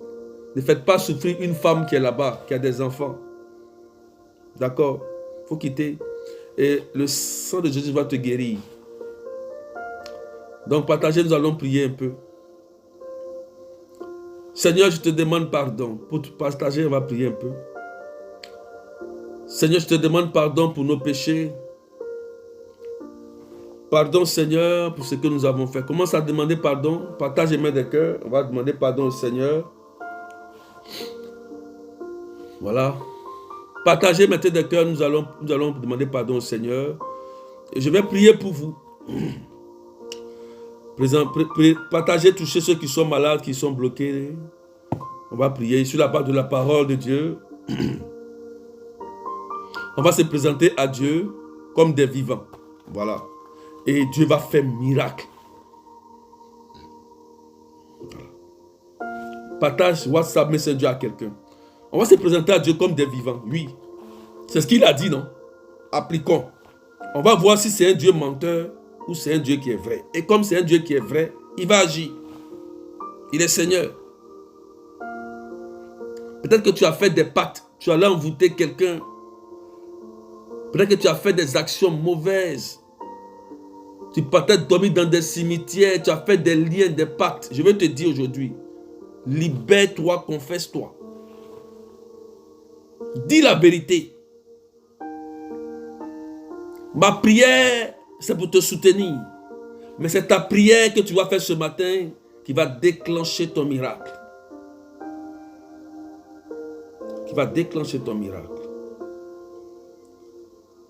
Ne faites pas souffrir une femme qui est là-bas, qui a des enfants. D'accord? Il faut quitter. Et le sang de Jésus va te guérir. Donc, partagez, nous allons prier un peu. Seigneur, je te demande pardon. Pour partager, on va prier un peu. Seigneur, je te demande pardon pour nos péchés. Pardon, Seigneur, pour ce que nous avons fait. Commence à demander pardon. Partage les mains des cœurs. On va demander pardon au Seigneur. Voilà. Partagez, mettez des cœurs. Nous allons demander pardon au Seigneur. Et je vais prier pour vous. Partagez, touchez ceux qui sont malades, qui sont bloqués. On va prier sur la base de la parole de Dieu. On va se présenter à Dieu comme des vivants. Voilà. Et Dieu va faire miracle. Voilà. Partage WhatsApp Messenger à quelqu'un. On va se présenter à Dieu comme des vivants. Oui. C'est ce qu'il a dit, non? Appliquons. On va voir si c'est un Dieu menteur ou c'est un Dieu qui est vrai. Et comme c'est un Dieu qui est vrai, il va agir. Il est Seigneur. Peut-être que tu as fait des pactes. Tu allais envoûter quelqu'un. Peut-être que tu as fait des actions mauvaises. Tu partais dormir dans des cimetières. Tu as fait des liens, des pactes. Je vais te dire aujourd'hui, libère-toi, confesse-toi. Dis la vérité. Ma prière, c'est pour te soutenir. Mais c'est ta prière que tu vas faire ce matin qui va déclencher ton miracle. Qui va déclencher ton miracle.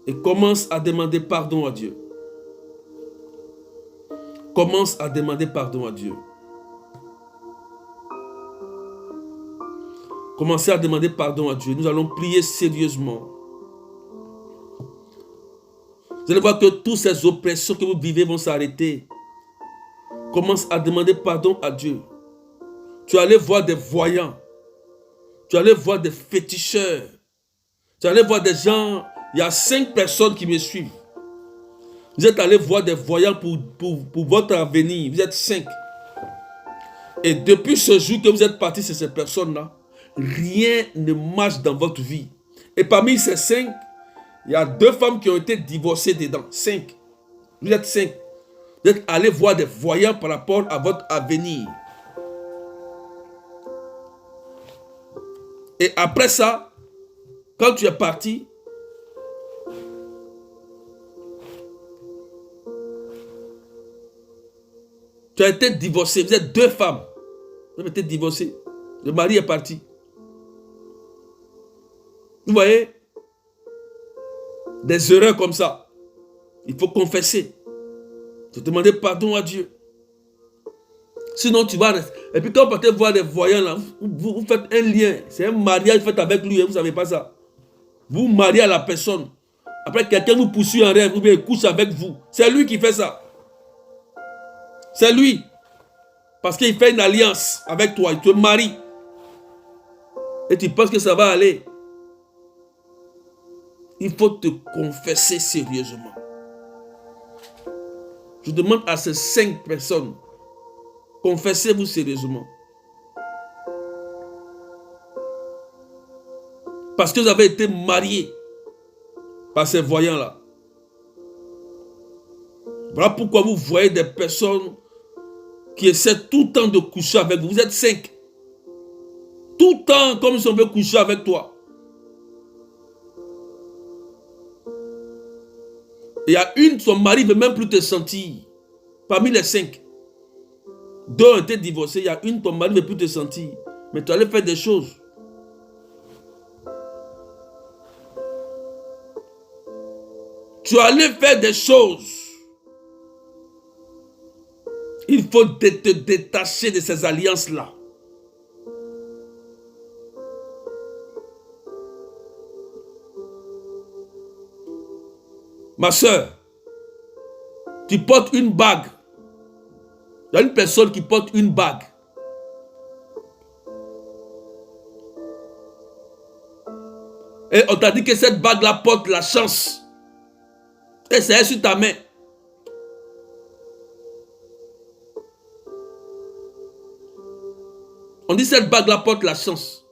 Et commence à demander pardon à Dieu. Commence à demander pardon à Dieu. Commencez à demander pardon à Dieu. Nous allons prier sérieusement. Vous allez voir que toutes ces oppressions que vous vivez vont s'arrêter. Commence à demander pardon à Dieu. Tu allais voir des voyants. Tu allais voir des féticheurs. Tu allais voir des gens. Il y a 5 personnes qui me suivent. Vous êtes allés voir des voyants pour votre avenir. Vous êtes 5. Et depuis ce jour que vous êtes partis sur ces personnes-là, rien ne marche dans votre vie. Et parmi ces 5, il y a 2 femmes qui ont été divorcées dedans. 5. Vous êtes 5. Vous êtes allés voir des voyants par rapport à votre avenir. Et après ça, quand tu es parti, tu as été divorcé. Vous êtes 2 femmes. Vous avez été divorcés. Le mari est parti. Vous voyez? Des erreurs comme ça. Il faut confesser. Il faut demander pardon à Dieu. Sinon, tu vas rester. Et puis quand vous partez voir des voyants là, vous faites un lien. C'est un mariage fait avec lui. Vous ne savez pas ça. Vous mariez à la personne. Après, quelqu'un vous poursuit en rêve. Ou bien il couche avec vous. C'est lui qui fait ça. C'est lui. Parce qu'il fait une alliance avec toi. Il te marie. Et tu penses que ça va aller. Il faut te confesser sérieusement. Je demande à ces 5 personnes, confessez-vous sérieusement. Parce que vous avez été mariés par ces voyants-là. Voilà pourquoi vous voyez des personnes qui essaient tout le temps de coucher avec vous. Vous êtes 5. Tout le temps, comme si on veut coucher avec toi. Il y a une, son mari ne veut même plus te sentir. Parmi les 5. 2 ont été divorcés. Il y a une, ton mari ne veut plus te sentir. Mais tu allais faire des choses. Tu allais faire des choses. Il faut te détacher de ces alliances-là. Ma soeur, tu portes une bague. Il y a une personne qui porte une bague. Et on t'a dit que cette bague-là porte la chance. Et c'est sur ta main. On dit cette bague-là porte la chance.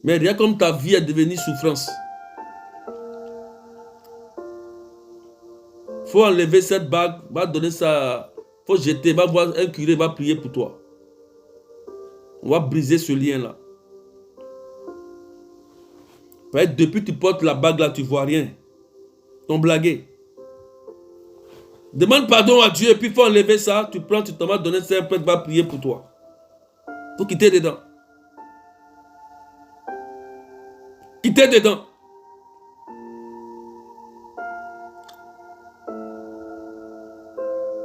Mais rien comme ta vie est devenue souffrance. Il faut enlever cette bague, va donner ça, il faut jeter, va voir un curé, va prier pour toi. On va briser ce lien-là. Depuis que tu portes la bague là, tu ne vois rien. Ton blagué. Demande pardon à Dieu et puis il faut enlever ça. Tu prends, tu t'en vas donner ça, un prêtre va prier pour toi. Il faut quitter dedans. Quitter dedans.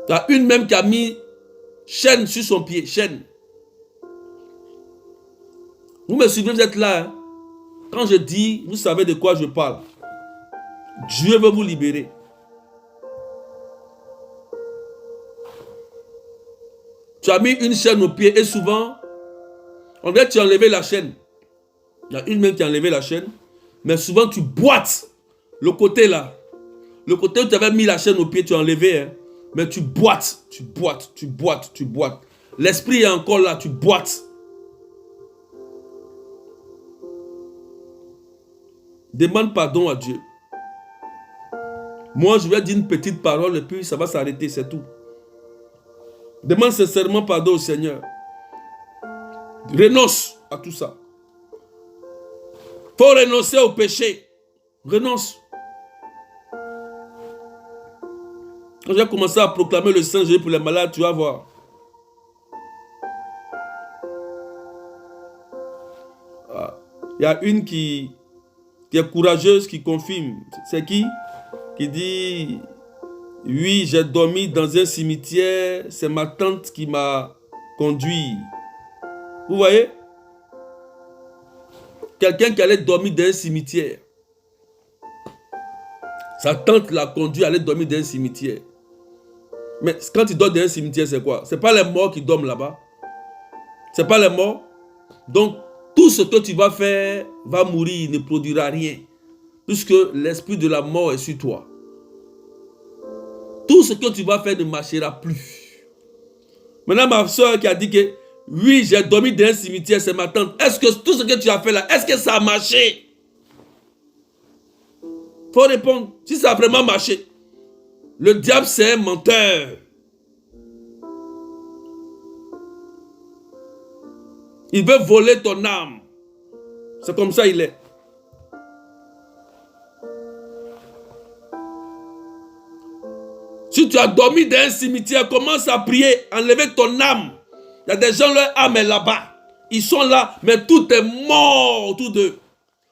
Il y a une même qui a mis chaîne sur son pied. Chaîne. Vous me suivez, vous êtes là. Hein. Quand je dis, vous savez de quoi je parle. Dieu veut vous libérer. Tu as mis une chaîne au pied et souvent, on dirait que tu as enlevé la chaîne. Il y a une main qui a enlevé la chaîne, mais souvent tu boites le côté là. Le côté où tu avais mis la chaîne au pied, tu as enlevé, hein, mais tu boites, tu boites, tu boites, tu boites. L'esprit est encore là, tu boites. Demande pardon à Dieu. Moi, je vais dire une petite parole et puis ça va s'arrêter, c'est tout. Demande sincèrement pardon au Seigneur. Renonce à tout ça. Faut renoncer au péché. Renonce. Quand j'ai commencé à proclamer le Saint-Jésus pour les malades, tu vas voir. Il y a une qui est courageuse, qui confirme. C'est qui? Qui dit... Oui, j'ai dormi dans un cimetière. C'est ma tante qui m'a conduit. Vous voyez? Quelqu'un qui allait dormir dans un cimetière. Sa tante l'a conduit à aller dormir dans un cimetière. Mais quand il dort dans un cimetière, c'est quoi? Ce n'est pas les morts qui dorment là-bas. Ce n'est pas les morts. Donc, tout ce que tu vas faire va mourir, ne produira rien. Puisque l'esprit de la mort est sur toi. Tout ce que tu vas faire ne marchera plus. Maintenant, ma soeur qui a dit que oui, j'ai dormi dans un cimetière, c'est ma tante. Est-ce que tout ce que tu as fait là, est-ce que ça a marché? Il faut répondre. Si ça a vraiment marché. Le diable, c'est un menteur. Il veut voler ton âme. C'est comme ça il est. Si tu as dormi dans un cimetière, commence à prier, enlever ton âme. Il y a des gens, leur âme est là-bas. Ils sont là, mais tout est mort autour d'eux.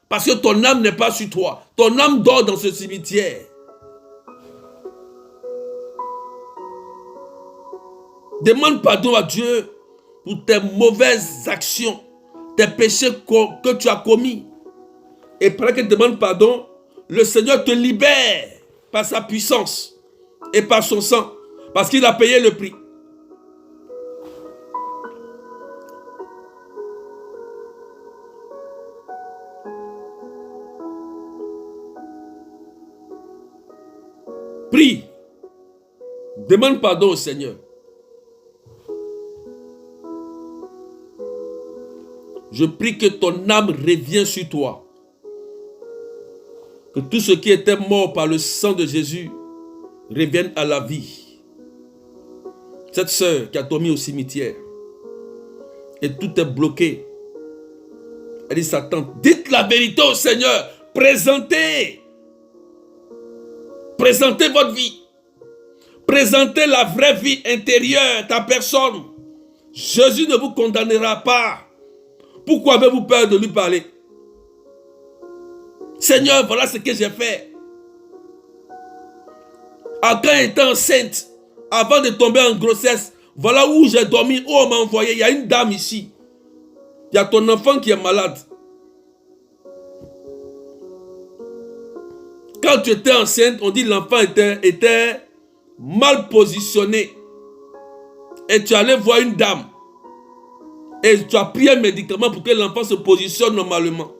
Parce que ton âme n'est pas sur toi. Ton âme dort dans ce cimetière. Demande pardon à Dieu pour tes mauvaises actions, tes péchés que tu as commis. Et pendant que tu demandes pardon, le Seigneur te libère par sa puissance et par son sang, parce qu'il a payé le prix. Prie. Demande pardon au Seigneur. Je prie que ton âme revienne sur toi. Que tout ce qui était mort par le sang de Jésus revienne à la vie. Cette sœur qui a dormi au cimetière et tout est bloqué. Elle dit, Satan, dites la vérité au Seigneur. Présentez votre vie. Présentez la vraie vie intérieure, ta personne. Jésus ne vous condamnera pas. Pourquoi avez-vous peur de lui parler? Seigneur, voilà ce que j'ai fait. Quand j'étais enceinte, avant de tomber en grossesse, voilà où j'ai dormi, où on m'a envoyé. Il y a une dame ici. Il y a ton enfant qui est malade. Quand tu étais enceinte, on dit l'enfant était mal positionné. Et tu allais voir une dame. Et tu as pris un médicament pour que l'enfant se positionne normalement.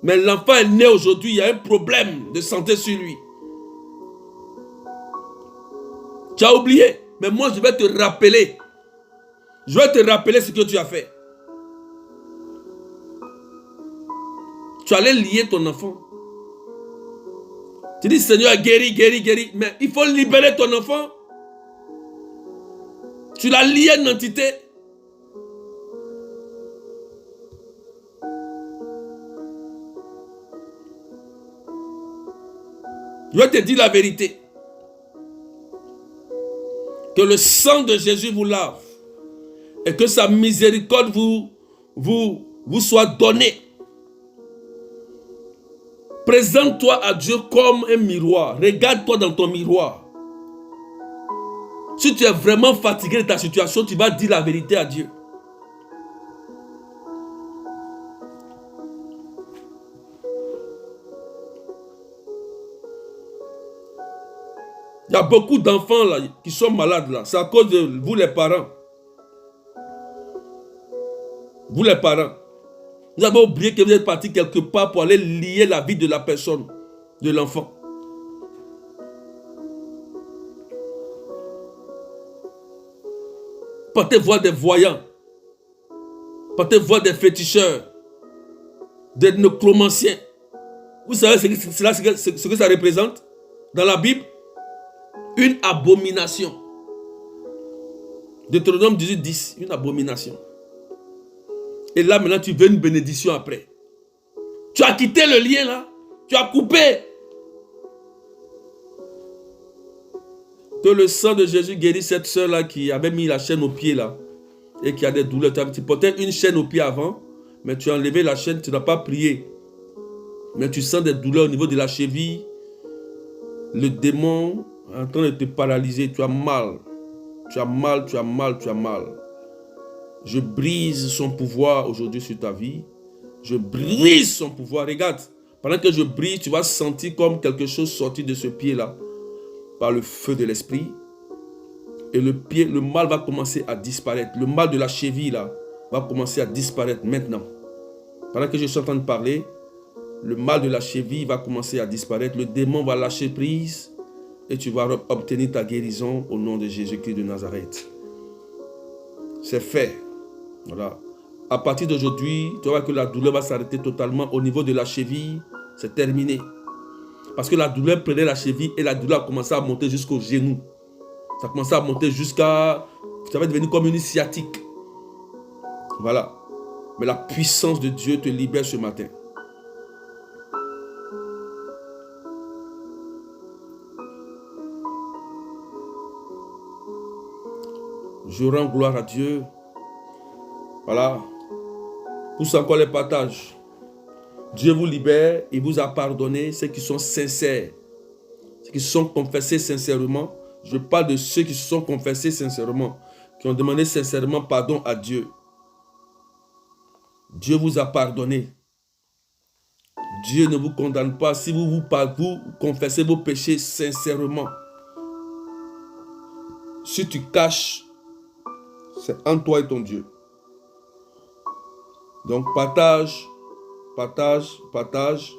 Mais l'enfant est né aujourd'hui, il y a un problème de santé sur lui. Tu as oublié, mais moi je vais te rappeler. Je vais te rappeler ce que tu as fait. Tu allais lier ton enfant. Tu dis, Seigneur, guéris, guéris, guéris. Mais il faut libérer ton enfant. Tu l'as lié à une entité. Je vais te dire la vérité. Que le sang de Jésus vous lave. Et que sa miséricorde vous soit donnée. Présente-toi à Dieu comme un miroir. Regarde-toi dans ton miroir. Si tu es vraiment fatigué de ta situation, tu vas dire la vérité à Dieu. Il y a beaucoup d'enfants là qui sont malades là. C'est à cause de vous les parents. Vous les parents. Vous avez oublié que vous êtes parti quelque part pour aller lier la vie de la personne, de l'enfant. Partez voir des voyants. Partez voir des féticheurs. Des nécromanciens. Vous savez ce que ça représente dans la Bible? Une abomination. Deutéronome 18, 10. Une abomination. Et là, maintenant, tu veux une bénédiction après. Tu as quitté le lien là. Tu as coupé. Que le sang de Jésus guérisse cette soeur là qui avait mis la chaîne au pied là. Et qui a des douleurs. Tu portais une chaîne au pied avant. Mais tu as enlevé la chaîne, tu n'as pas prié. Mais tu sens des douleurs au niveau de la cheville. Le démon est en train de te paralyser. Tu as mal. Tu as mal, tu as mal, tu as mal. Je brise son pouvoir aujourd'hui sur ta vie. Je brise son pouvoir. Regarde, pendant que je brise, tu vas sentir comme quelque chose sorti de ce pied-là. Par le feu de l'esprit. Et le pied, le mal va commencer à disparaître. Le mal de la cheville là va commencer à disparaître maintenant. Pendant que je suis en train de parler, le mal de la cheville va commencer à disparaître. Le démon va lâcher prise. Et tu vas obtenir ta guérison au nom de Jésus-Christ de Nazareth. C'est fait. Voilà. À partir d'aujourd'hui, tu vois que la douleur va s'arrêter totalement au niveau de la cheville. C'est terminé. Parce que la douleur prenait la cheville et la douleur a commencé à monter jusqu'au genou. Ça a commencé à monter jusqu'à... Ça va devenir comme une sciatique. Voilà. Mais la puissance de Dieu te libère ce matin. Je rends gloire à Dieu. Voilà. Pousse encore les partages. Dieu vous libère. Il vous a pardonné. Ceux qui sont sincères. Ceux qui se sont confessés sincèrement. Je parle de ceux qui se sont confessés sincèrement. Qui ont demandé sincèrement pardon à Dieu. Dieu vous a pardonné. Dieu ne vous condamne pas si vous confessez vos péchés sincèrement. Si tu caches, c'est entre toi et ton Dieu. Donc partage, partage, partage.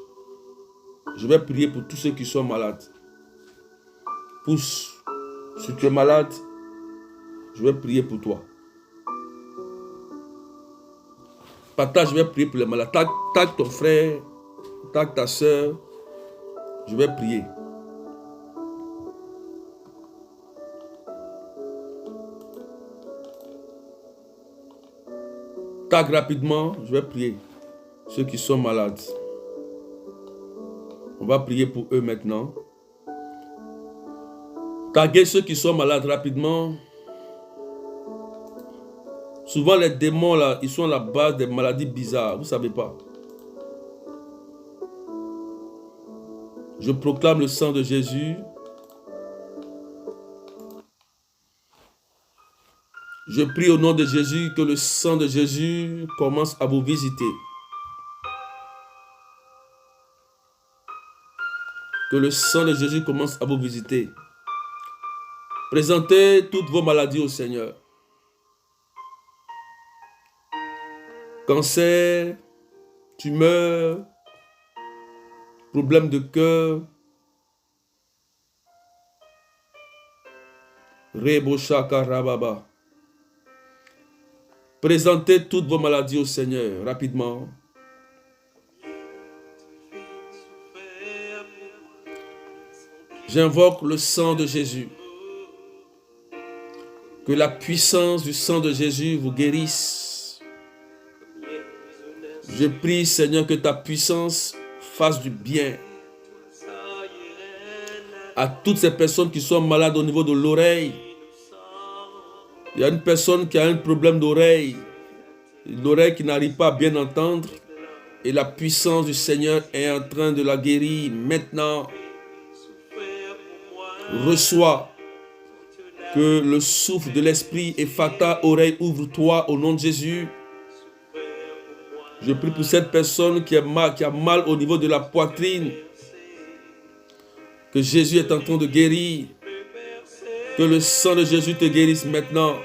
Je vais prier pour tous ceux qui sont malades. Pousse. Si tu es malade, je vais prier pour toi. Partage, je vais prier pour les malades. Tag ton frère, tag ta soeur. Je vais prier. Tag rapidement, je vais prier. Ceux qui sont malades. On va prier pour eux maintenant. Taguez ceux qui sont malades rapidement. Souvent les démons là, ils sont à la base des maladies bizarres. Vous ne savez pas. Je proclame le sang de Jésus. Je prie au nom de Jésus que le sang de Jésus commence à vous visiter. Que le sang de Jésus commence à vous visiter. Présentez toutes vos maladies au Seigneur. Cancer, tumeur, problème de cœur, Reboshaka Rababa. Présentez toutes vos maladies au Seigneur rapidement. J'invoque le sang de Jésus. Que la puissance du sang de Jésus vous guérisse. Je prie, Seigneur, que ta puissance fasse du bien à toutes ces personnes qui sont malades au niveau de l'oreille. Il y a une personne qui a un problème d'oreille, l'oreille qui n'arrive pas à bien entendre, et la puissance du Seigneur est en train de la guérir maintenant. Reçois que le souffle de l'esprit et Fata, oreille, ouvre-toi au nom de Jésus. Je prie pour cette personne qui a mal au niveau de la poitrine, que Jésus est en train de guérir. Que le sang de Jésus te guérisse maintenant.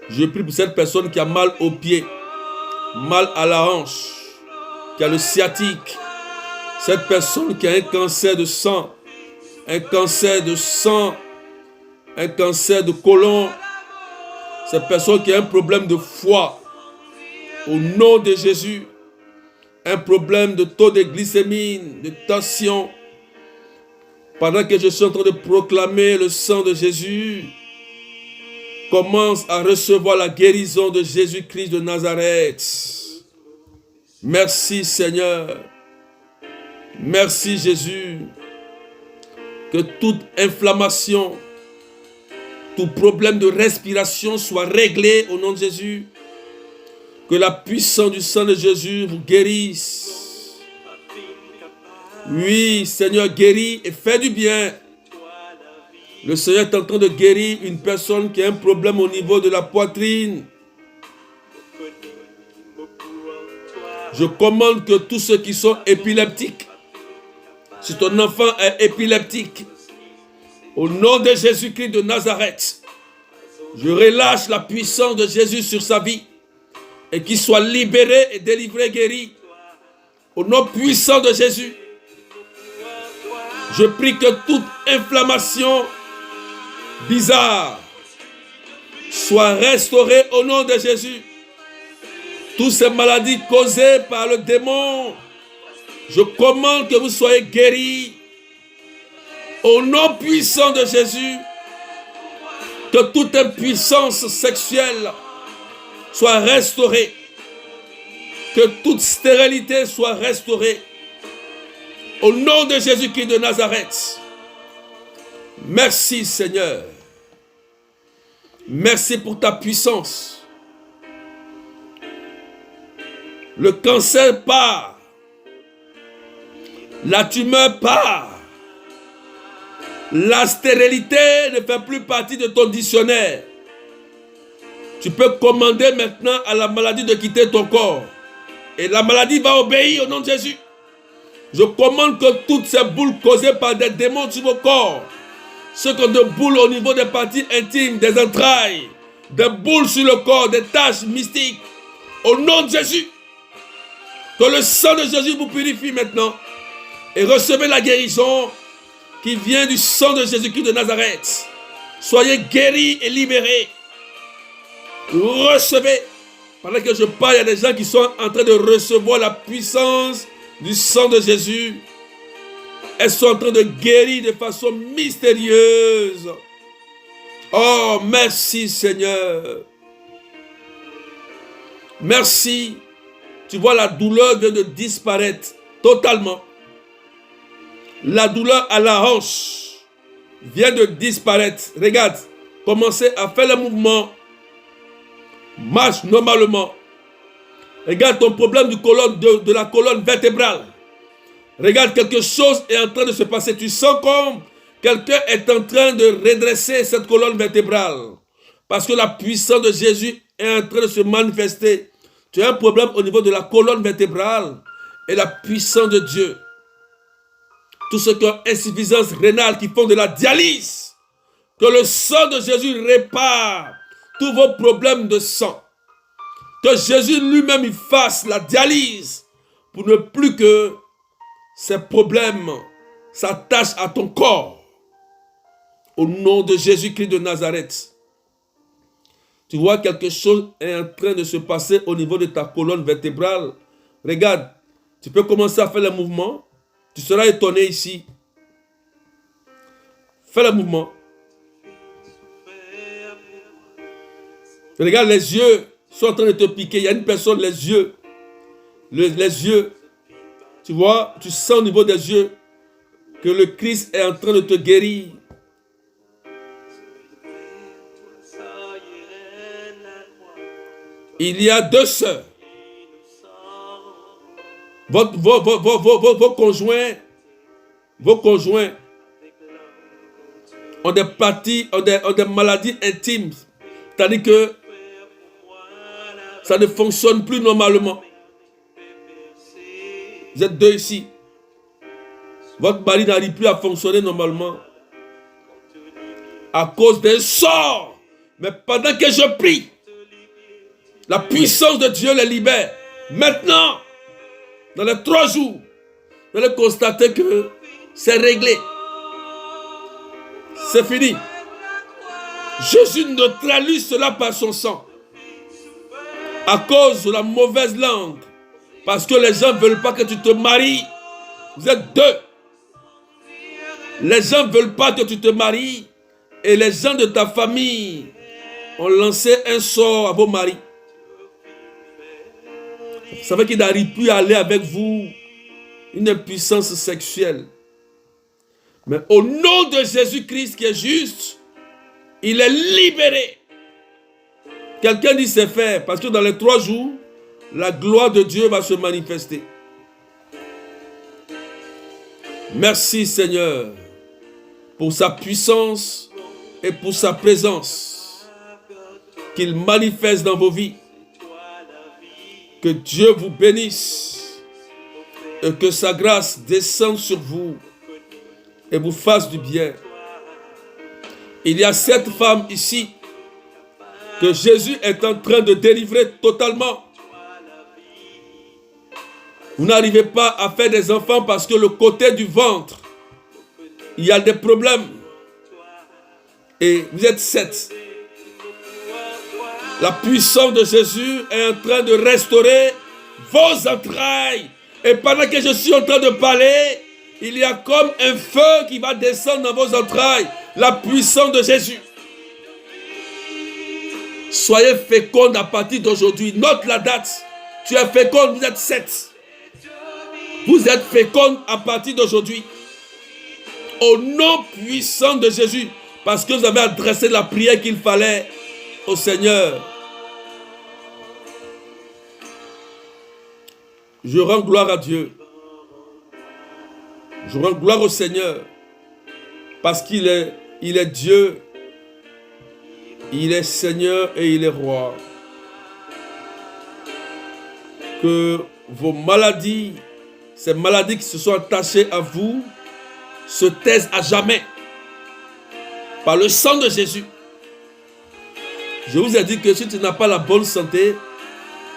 Je prie pour cette personne qui a mal aux pieds, mal à la hanche, qui a le sciatique. Cette personne qui a un cancer de sang, un cancer de sang, un cancer de côlon. Cette personne qui a un problème de foie. Au nom de Jésus, un problème de taux de glycémie, de tension. Pendant que je suis en train de proclamer le sang de Jésus, commence à recevoir la guérison de Jésus-Christ de Nazareth. Merci Seigneur. Merci Jésus. Que toute inflammation, tout problème de respiration soit réglé au nom de Jésus. Que la puissance du sang de Jésus vous guérisse. Oui, Seigneur, guéris et fais du bien. Le Seigneur est en train de guérir une personne qui a un problème au niveau de la poitrine. Je commande que tous ceux qui sont épileptiques, si ton enfant est épileptique, au nom de Jésus-Christ de Nazareth, je relâche la puissance de Jésus sur sa vie et qu'il soit libéré et délivré, guéri. Au nom puissant de Jésus, je prie que toute inflammation bizarre soit restaurée au nom de Jésus. Toutes ces maladies causées par le démon, je commande que vous soyez guéris. Au nom puissant de Jésus, que toute impuissance sexuelle soit restaurée. Que toute stérilité soit restaurée. Au nom de Jésus-Christ de Nazareth. Merci Seigneur. Merci pour ta puissance. Le cancer part. La tumeur part. La stérilité ne fait plus partie de ton dictionnaire. Tu peux commander maintenant à la maladie de quitter ton corps. Et la maladie va obéir au nom de Jésus. Je commande que toutes ces boules causées par des démons sur vos corps, ceux qui ont des boules au niveau des parties intimes, des entrailles, des boules sur le corps, des taches mystiques, au nom de Jésus, que le sang de Jésus vous purifie maintenant et recevez la guérison qui vient du sang de Jésus-Christ de Nazareth. Soyez guéris et libérés. Recevez. Pendant que je parle, il y a des gens qui sont en train de recevoir la puissance du sang de Jésus. Elles sont en train de guérir de façon mystérieuse. Oh, merci Seigneur. Merci. Tu vois, la douleur vient de disparaître totalement. La douleur à la hanche vient de disparaître. Regarde, commencez à faire le mouvement. Marche normalement. Regarde ton problème de la colonne vertébrale. Regarde, quelque chose est en train de se passer. Tu sens comme quelqu'un est en train de redresser cette colonne vertébrale. Parce que la puissance de Jésus est en train de se manifester. Tu as un problème au niveau de la colonne vertébrale et la puissance de Dieu. Tous ceux qui ont insuffisance rénale, qui font de la dialyse, que le sang de Jésus répare tous vos problèmes de sang. Que Jésus lui-même il fasse la dialyse pour ne plus que ces problèmes s'attachent à ton corps. Au nom de Jésus-Christ de Nazareth. Tu vois, quelque chose est en train de se passer au niveau de ta colonne vertébrale. Regarde, tu peux commencer à faire le mouvement. Tu seras étonné ici. Fais le mouvement. Regarde, les yeux sont en train de te piquer. Il y a une personne, les yeux. Les yeux. Tu vois, tu sens au niveau des yeux que le Christ est en train de te guérir. Il y a deux sœurs. Vos conjoints ont des maladies intimes. C'est-à-dire que ça ne fonctionne plus normalement. Vous êtes deux ici. Votre mari n'arrive plus à fonctionner normalement. à cause d'un sort. Mais pendant que je prie, la puissance de Dieu les libère. Maintenant, dans les 3 jours, vous allez constater que c'est réglé. C'est fini. Jésus neutralise cela par son sang. À cause de la mauvaise langue. Parce que les gens ne veulent pas que tu te maries. Vous êtes 2. Les gens ne veulent pas que tu te maries. Et les gens de ta famille ont lancé un sort à vos maris. Vous savez qu'il n'arrive plus à aller avec vous une impuissance sexuelle. Mais au nom de Jésus-Christ qui est juste, il est libéré. Quelqu'un dit c'est fait, parce que dans les 3 jours, la gloire de Dieu va se manifester. Merci Seigneur pour sa puissance et pour sa présence qu'il manifeste dans vos vies. Que Dieu vous bénisse et que sa grâce descende sur vous et vous fasse du bien. Il y a 7 femmes ici que Jésus est en train de délivrer totalement. Vous n'arrivez pas à faire des enfants parce que le côté du ventre, il y a des problèmes. Et vous êtes 7. La puissance de Jésus est en train de restaurer vos entrailles. Et pendant que je suis en train de parler, il y a comme un feu qui va descendre dans vos entrailles. La puissance de Jésus. Soyez fécondes à partir d'aujourd'hui. Note la date. Tu es féconde, vous êtes 7. Vous êtes fécondes à partir d'aujourd'hui. Au nom puissant de Jésus. Parce que vous avez adressé la prière qu'il fallait au Seigneur. Je rends gloire à Dieu. Je rends gloire au Seigneur. Parce qu'il est Dieu. Il est Seigneur et il est roi. Que vos maladies, ces maladies qui se sont attachées à vous, se taisent à jamais. Par le sang de Jésus. Je vous ai dit que si tu n'as pas la bonne santé,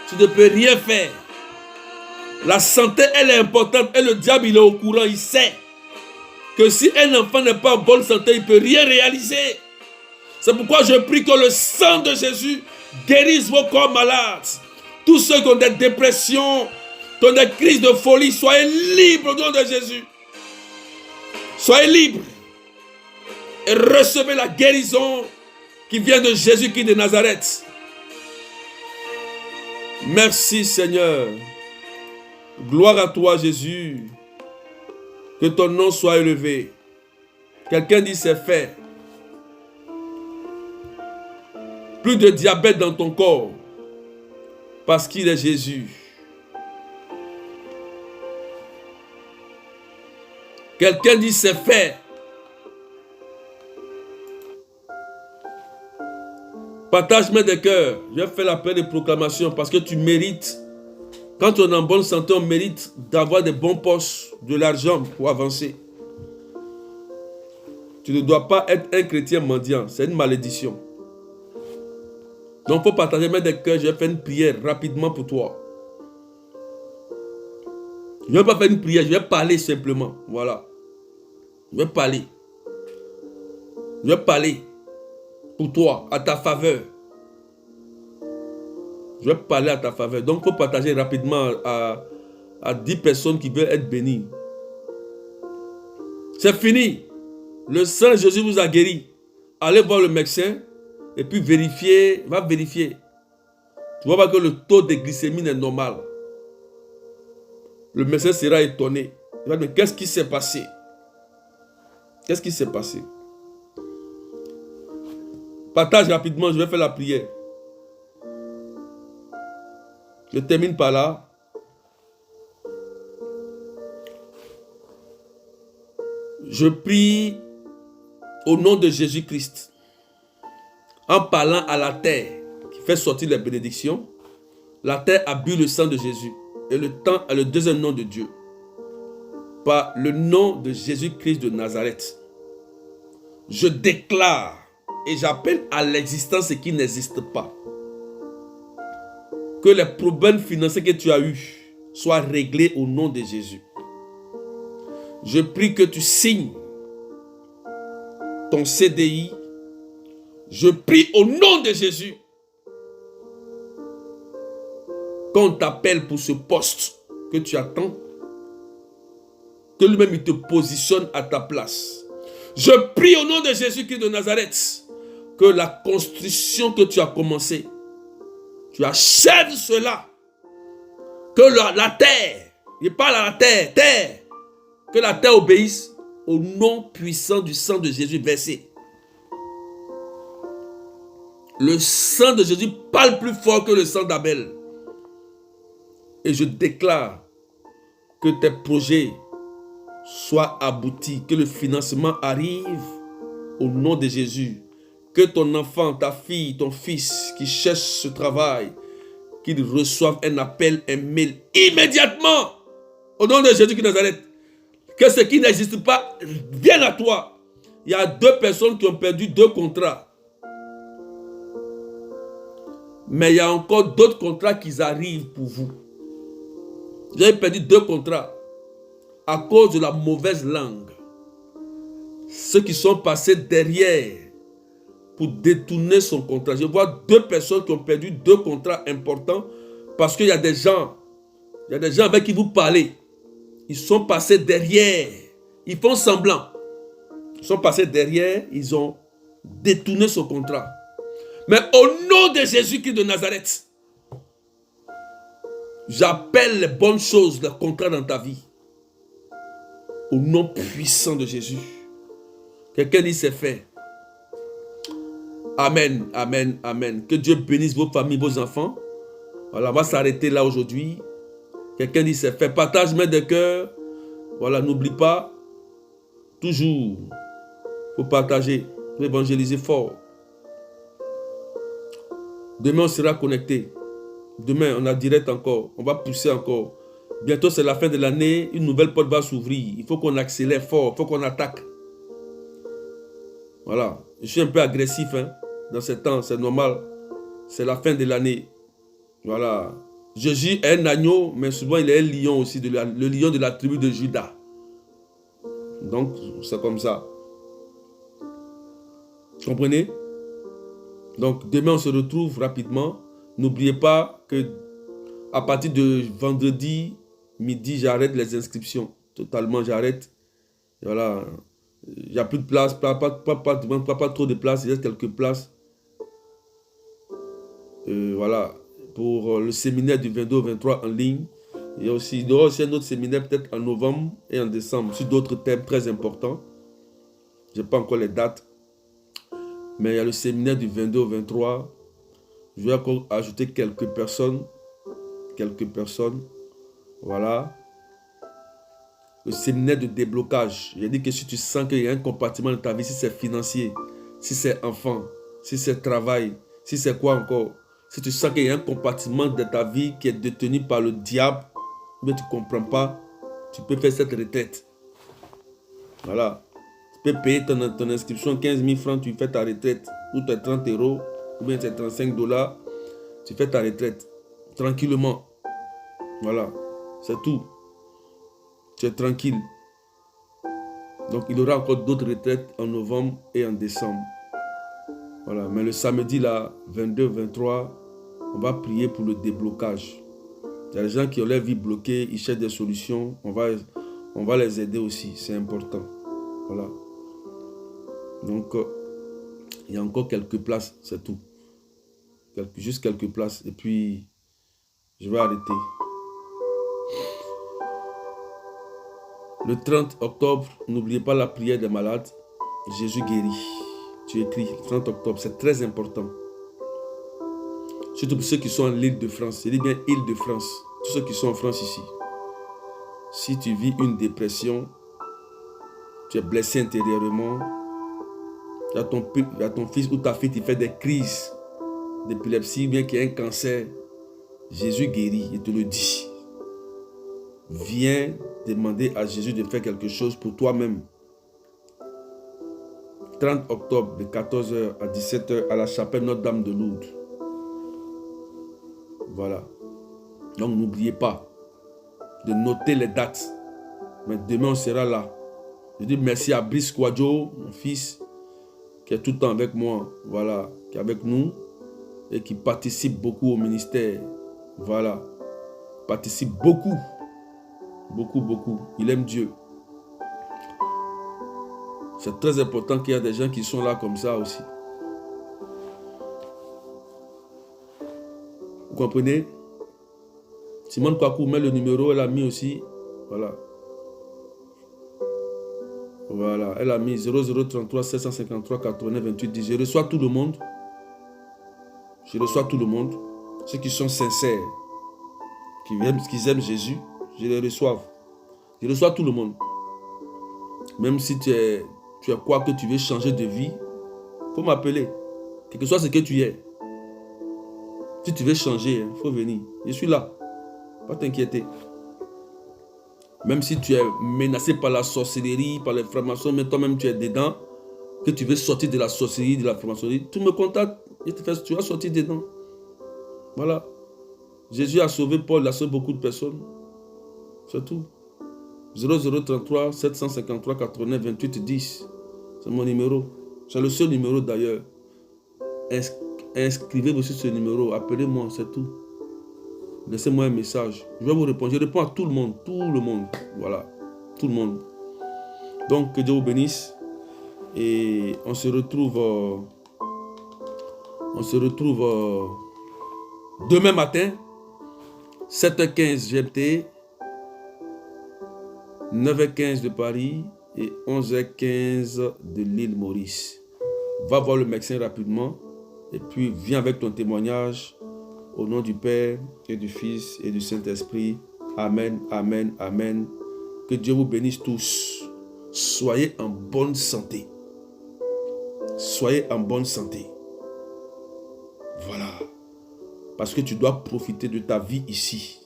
tu ne peux rien faire. La santé, elle est importante et le diable, il est au courant, il sait que si un enfant n'est pas en bonne santé, il ne peut rien réaliser. C'est pourquoi je prie que le sang de Jésus guérisse vos corps malades. Tous ceux qui ont des dépressions, qui ont des crises de folie, soyez libres au nom de Jésus. Soyez libres et recevez la guérison qui vient de Jésus-Christ de Nazareth. Merci Seigneur. Gloire à toi Jésus. Que ton nom soit élevé. Quelqu'un dit c'est fait. Plus de diabète dans ton corps. Parce qu'il est Jésus. Quelqu'un dit c'est fait. Partage-moi des cœurs. Je fais la paix de proclamation parce que tu mérites. Quand on est en bonne santé, on mérite d'avoir des bons postes, de l'argent pour avancer. Tu ne dois pas être un chrétien mendiant. C'est une malédiction. Donc, il faut partager mes des cœurs. Je vais faire une prière rapidement pour toi. Je ne vais pas faire une prière. Je vais parler simplement. Voilà. Je vais parler. Je vais parler pour toi, à ta faveur. Je vais parler à ta faveur. Donc, il faut partager rapidement à 10 personnes qui veulent être bénies. C'est fini. Le sang de Jésus vous a guéri. Allez voir le médecin et puis vérifier. Va vérifier. Tu vois pas que le taux de glycémie est normal. Le médecin sera étonné. Il va dire, mais qu'est-ce qui s'est passé? Qu'est-ce qui s'est passé? Partage rapidement, je vais faire la prière. Je termine par là. Je prie au nom de Jésus-Christ, en parlant à la terre qui fait sortir les bénédictions. La terre a bu le sang de Jésus et le temps est le deuxième nom de Dieu. Par le nom de Jésus-Christ de Nazareth, je déclare et j'appelle à l'existence ce qui n'existe pas. Que les problèmes financiers que tu as eus soient réglés au nom de Jésus. Je prie que tu signes ton CDI. Je prie au nom de Jésus qu'on t'appelle pour ce poste que tu attends, que lui-même il te positionne à ta place. Je prie au nom de Jésus-Christ de Nazareth que la construction que tu as commencée, tu achèves cela. Que la terre, je parle à la terre, que la terre obéisse au nom puissant du sang de Jésus versé. Le sang de Jésus parle plus fort que le sang d'Abel. Et je déclare que tes projets soient aboutis, que le financement arrive au nom de Jésus. Que ton enfant, ta fille, ton fils qui cherche ce travail, qu'il reçoive un appel, un mail immédiatement au nom de Jésus de Nazareth. Que ce qui n'existe pas vienne à toi. Il y a 2 personnes qui ont perdu 2 contrats. Mais il y a encore d'autres contrats qui arrivent pour vous. Vous avez perdu 2 contrats à cause de la mauvaise langue. Ceux qui sont passés derrière pour détourner son contrat. Je vois 2 personnes qui ont perdu 2 contrats importants parce qu'il y a des gens avec qui vous parlez. Ils sont passés derrière. Ils font semblant. Ils sont passés derrière. Ils ont détourné son contrat. Mais au nom de Jésus-Christ de Nazareth, j'appelle les bonnes choses, les contrats dans ta vie. Au nom puissant de Jésus. Quelqu'un dit c'est fait. Amen, amen, amen. Que Dieu bénisse vos familles, vos enfants. Voilà, on va s'arrêter là aujourd'hui. Quelqu'un dit c'est fait. Partage main de cœur. Voilà, n'oublie pas. Toujours. Il faut partager. Il faut évangéliser fort. Demain, on sera connecté. Demain, on a direct encore. On va pousser encore. Bientôt, c'est la fin de l'année. Une nouvelle porte va s'ouvrir. Il faut qu'on accélère fort. Il faut qu'on attaque. Voilà. Je suis un peu agressif dans ce temps. C'est normal. C'est la fin de l'année. Voilà. Jésus est un agneau, mais souvent il est un lion aussi. Le lion de la tribu de Juda. Donc, c'est comme ça. Vous comprenez? Donc, demain, on se retrouve rapidement. N'oubliez pas que à partir de vendredi midi, j'arrête les inscriptions. Totalement, j'arrête. Voilà. Il n'y a plus de place. Pas trop de place. Il reste quelques places. Voilà. Pour le séminaire du 22 au 23 en ligne. Il y aura aussi un autre séminaire peut-être en novembre et en décembre sur d'autres thèmes très importants. Je n'ai pas encore les dates. Mais il y a le séminaire du 22 au 23. Je vais encore ajouter quelques personnes. Voilà. Le séminaire de déblocage. J'ai dit que si tu sens qu'il y a un compartiment dans ta vie, si c'est financier, si c'est enfant, si c'est travail, si c'est quoi encore. Si tu sens qu'il y a un compartiment de ta vie qui est détenu par le diable, mais tu ne comprends pas, tu peux faire cette retraite. Voilà. Tu peux payer ton inscription 15 000 francs, tu fais ta retraite. Ou tes 30 €, ou bien tes 35 $, tu fais ta retraite. Tranquillement. Voilà. C'est tout. Tu es tranquille. Donc il y aura encore d'autres retraites en novembre et en décembre. Voilà. Mais le samedi là, 22, 23, on va prier pour le déblocage. Il y a des gens qui ont leur vie bloquée, ils cherchent des solutions. On va les aider aussi. C'est important. Voilà. Donc, il y a encore quelques places, c'est tout. Juste quelques places. Et puis, je vais arrêter. Le 30 octobre, n'oubliez pas la prière des malades. Jésus guérit. Tu écris, 30 octobre, c'est très important. Surtout pour ceux qui sont en Île-de-France. Je dis bien Île-de-France. Tous ceux qui sont en France ici. Si tu vis une dépression, tu es blessé intérieurement, il y a ton fils ou ta fille qui fait des crises d'épilepsie, bien qu'il y ait un cancer, Jésus guérit, il te le dit. Viens demander à Jésus de faire quelque chose pour toi-même. 30 octobre de 14h à 17h à la chapelle Notre-Dame de Lourdes. Voilà. Donc n'oubliez pas de noter les dates. Mais demain on sera là. Je dis merci à Brice Kouadjo, mon fils, qui est tout le temps avec moi, voilà, qui est avec nous et qui participe beaucoup au ministère. Voilà. Participe beaucoup. Beaucoup, beaucoup. Il aime Dieu. C'est très important qu'il y ait des gens qui sont là comme ça aussi. Vous comprenez? Simone Kwaku met le numéro, elle a mis aussi. Voilà. Voilà, elle a mis 0033 753 89 28 10. Je reçois tout le monde. Je reçois tout le monde. Ceux qui sont sincères, qui aiment Jésus, je les reçois. Je reçois tout le monde. Même si tu es quoi que tu veux changer de vie, il faut m'appeler. Quel que soit ce que tu es. Si tu veux changer, il faut venir. Je suis là. Pas t'inquiéter. Même si tu es menacé par la sorcellerie, par les francs-maçons, mais toi-même tu es dedans, que tu veux sortir de la sorcellerie, de la franc-maçonnerie, tu me contactes, tu vas sortir dedans. Voilà. Jésus a sauvé Paul, il a sauvé beaucoup de personnes. C'est tout. 0033 753 89 28 10. C'est mon numéro. C'est le seul numéro d'ailleurs. Inscrivez-vous sur ce numéro. Appelez-moi, c'est tout. Laissez-moi un message. Je vais vous répondre. Je réponds à tout le monde. Tout le monde. Voilà. Tout le monde. Donc, que Dieu vous bénisse. Et on se retrouve demain matin, 7h15 GMT, 9h15 de Paris et 11h15 de l'île Maurice. Va voir le médecin rapidement et puis viens avec ton témoignage au nom du Père et du Fils et du Saint-Esprit. Amen, amen, amen. Que Dieu vous bénisse tous. Soyez en bonne santé. Soyez en bonne santé. Voilà. Parce que tu dois profiter de ta vie ici.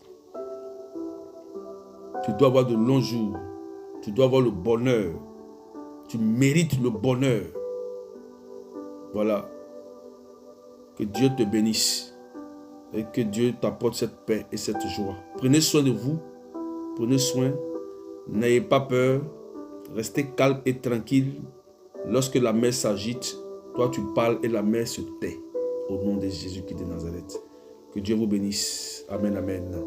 Tu dois avoir de longs jours. Tu dois avoir le bonheur. Tu mérites le bonheur. Voilà. Que Dieu te bénisse. Et que Dieu t'apporte cette paix et cette joie. Prenez soin de vous. Prenez soin. N'ayez pas peur. Restez calme et tranquille. Lorsque la mer s'agite, toi tu parles et la mer se tait. Au nom de Jésus-Christ de Nazareth. Que Dieu vous bénisse. Amen, amen.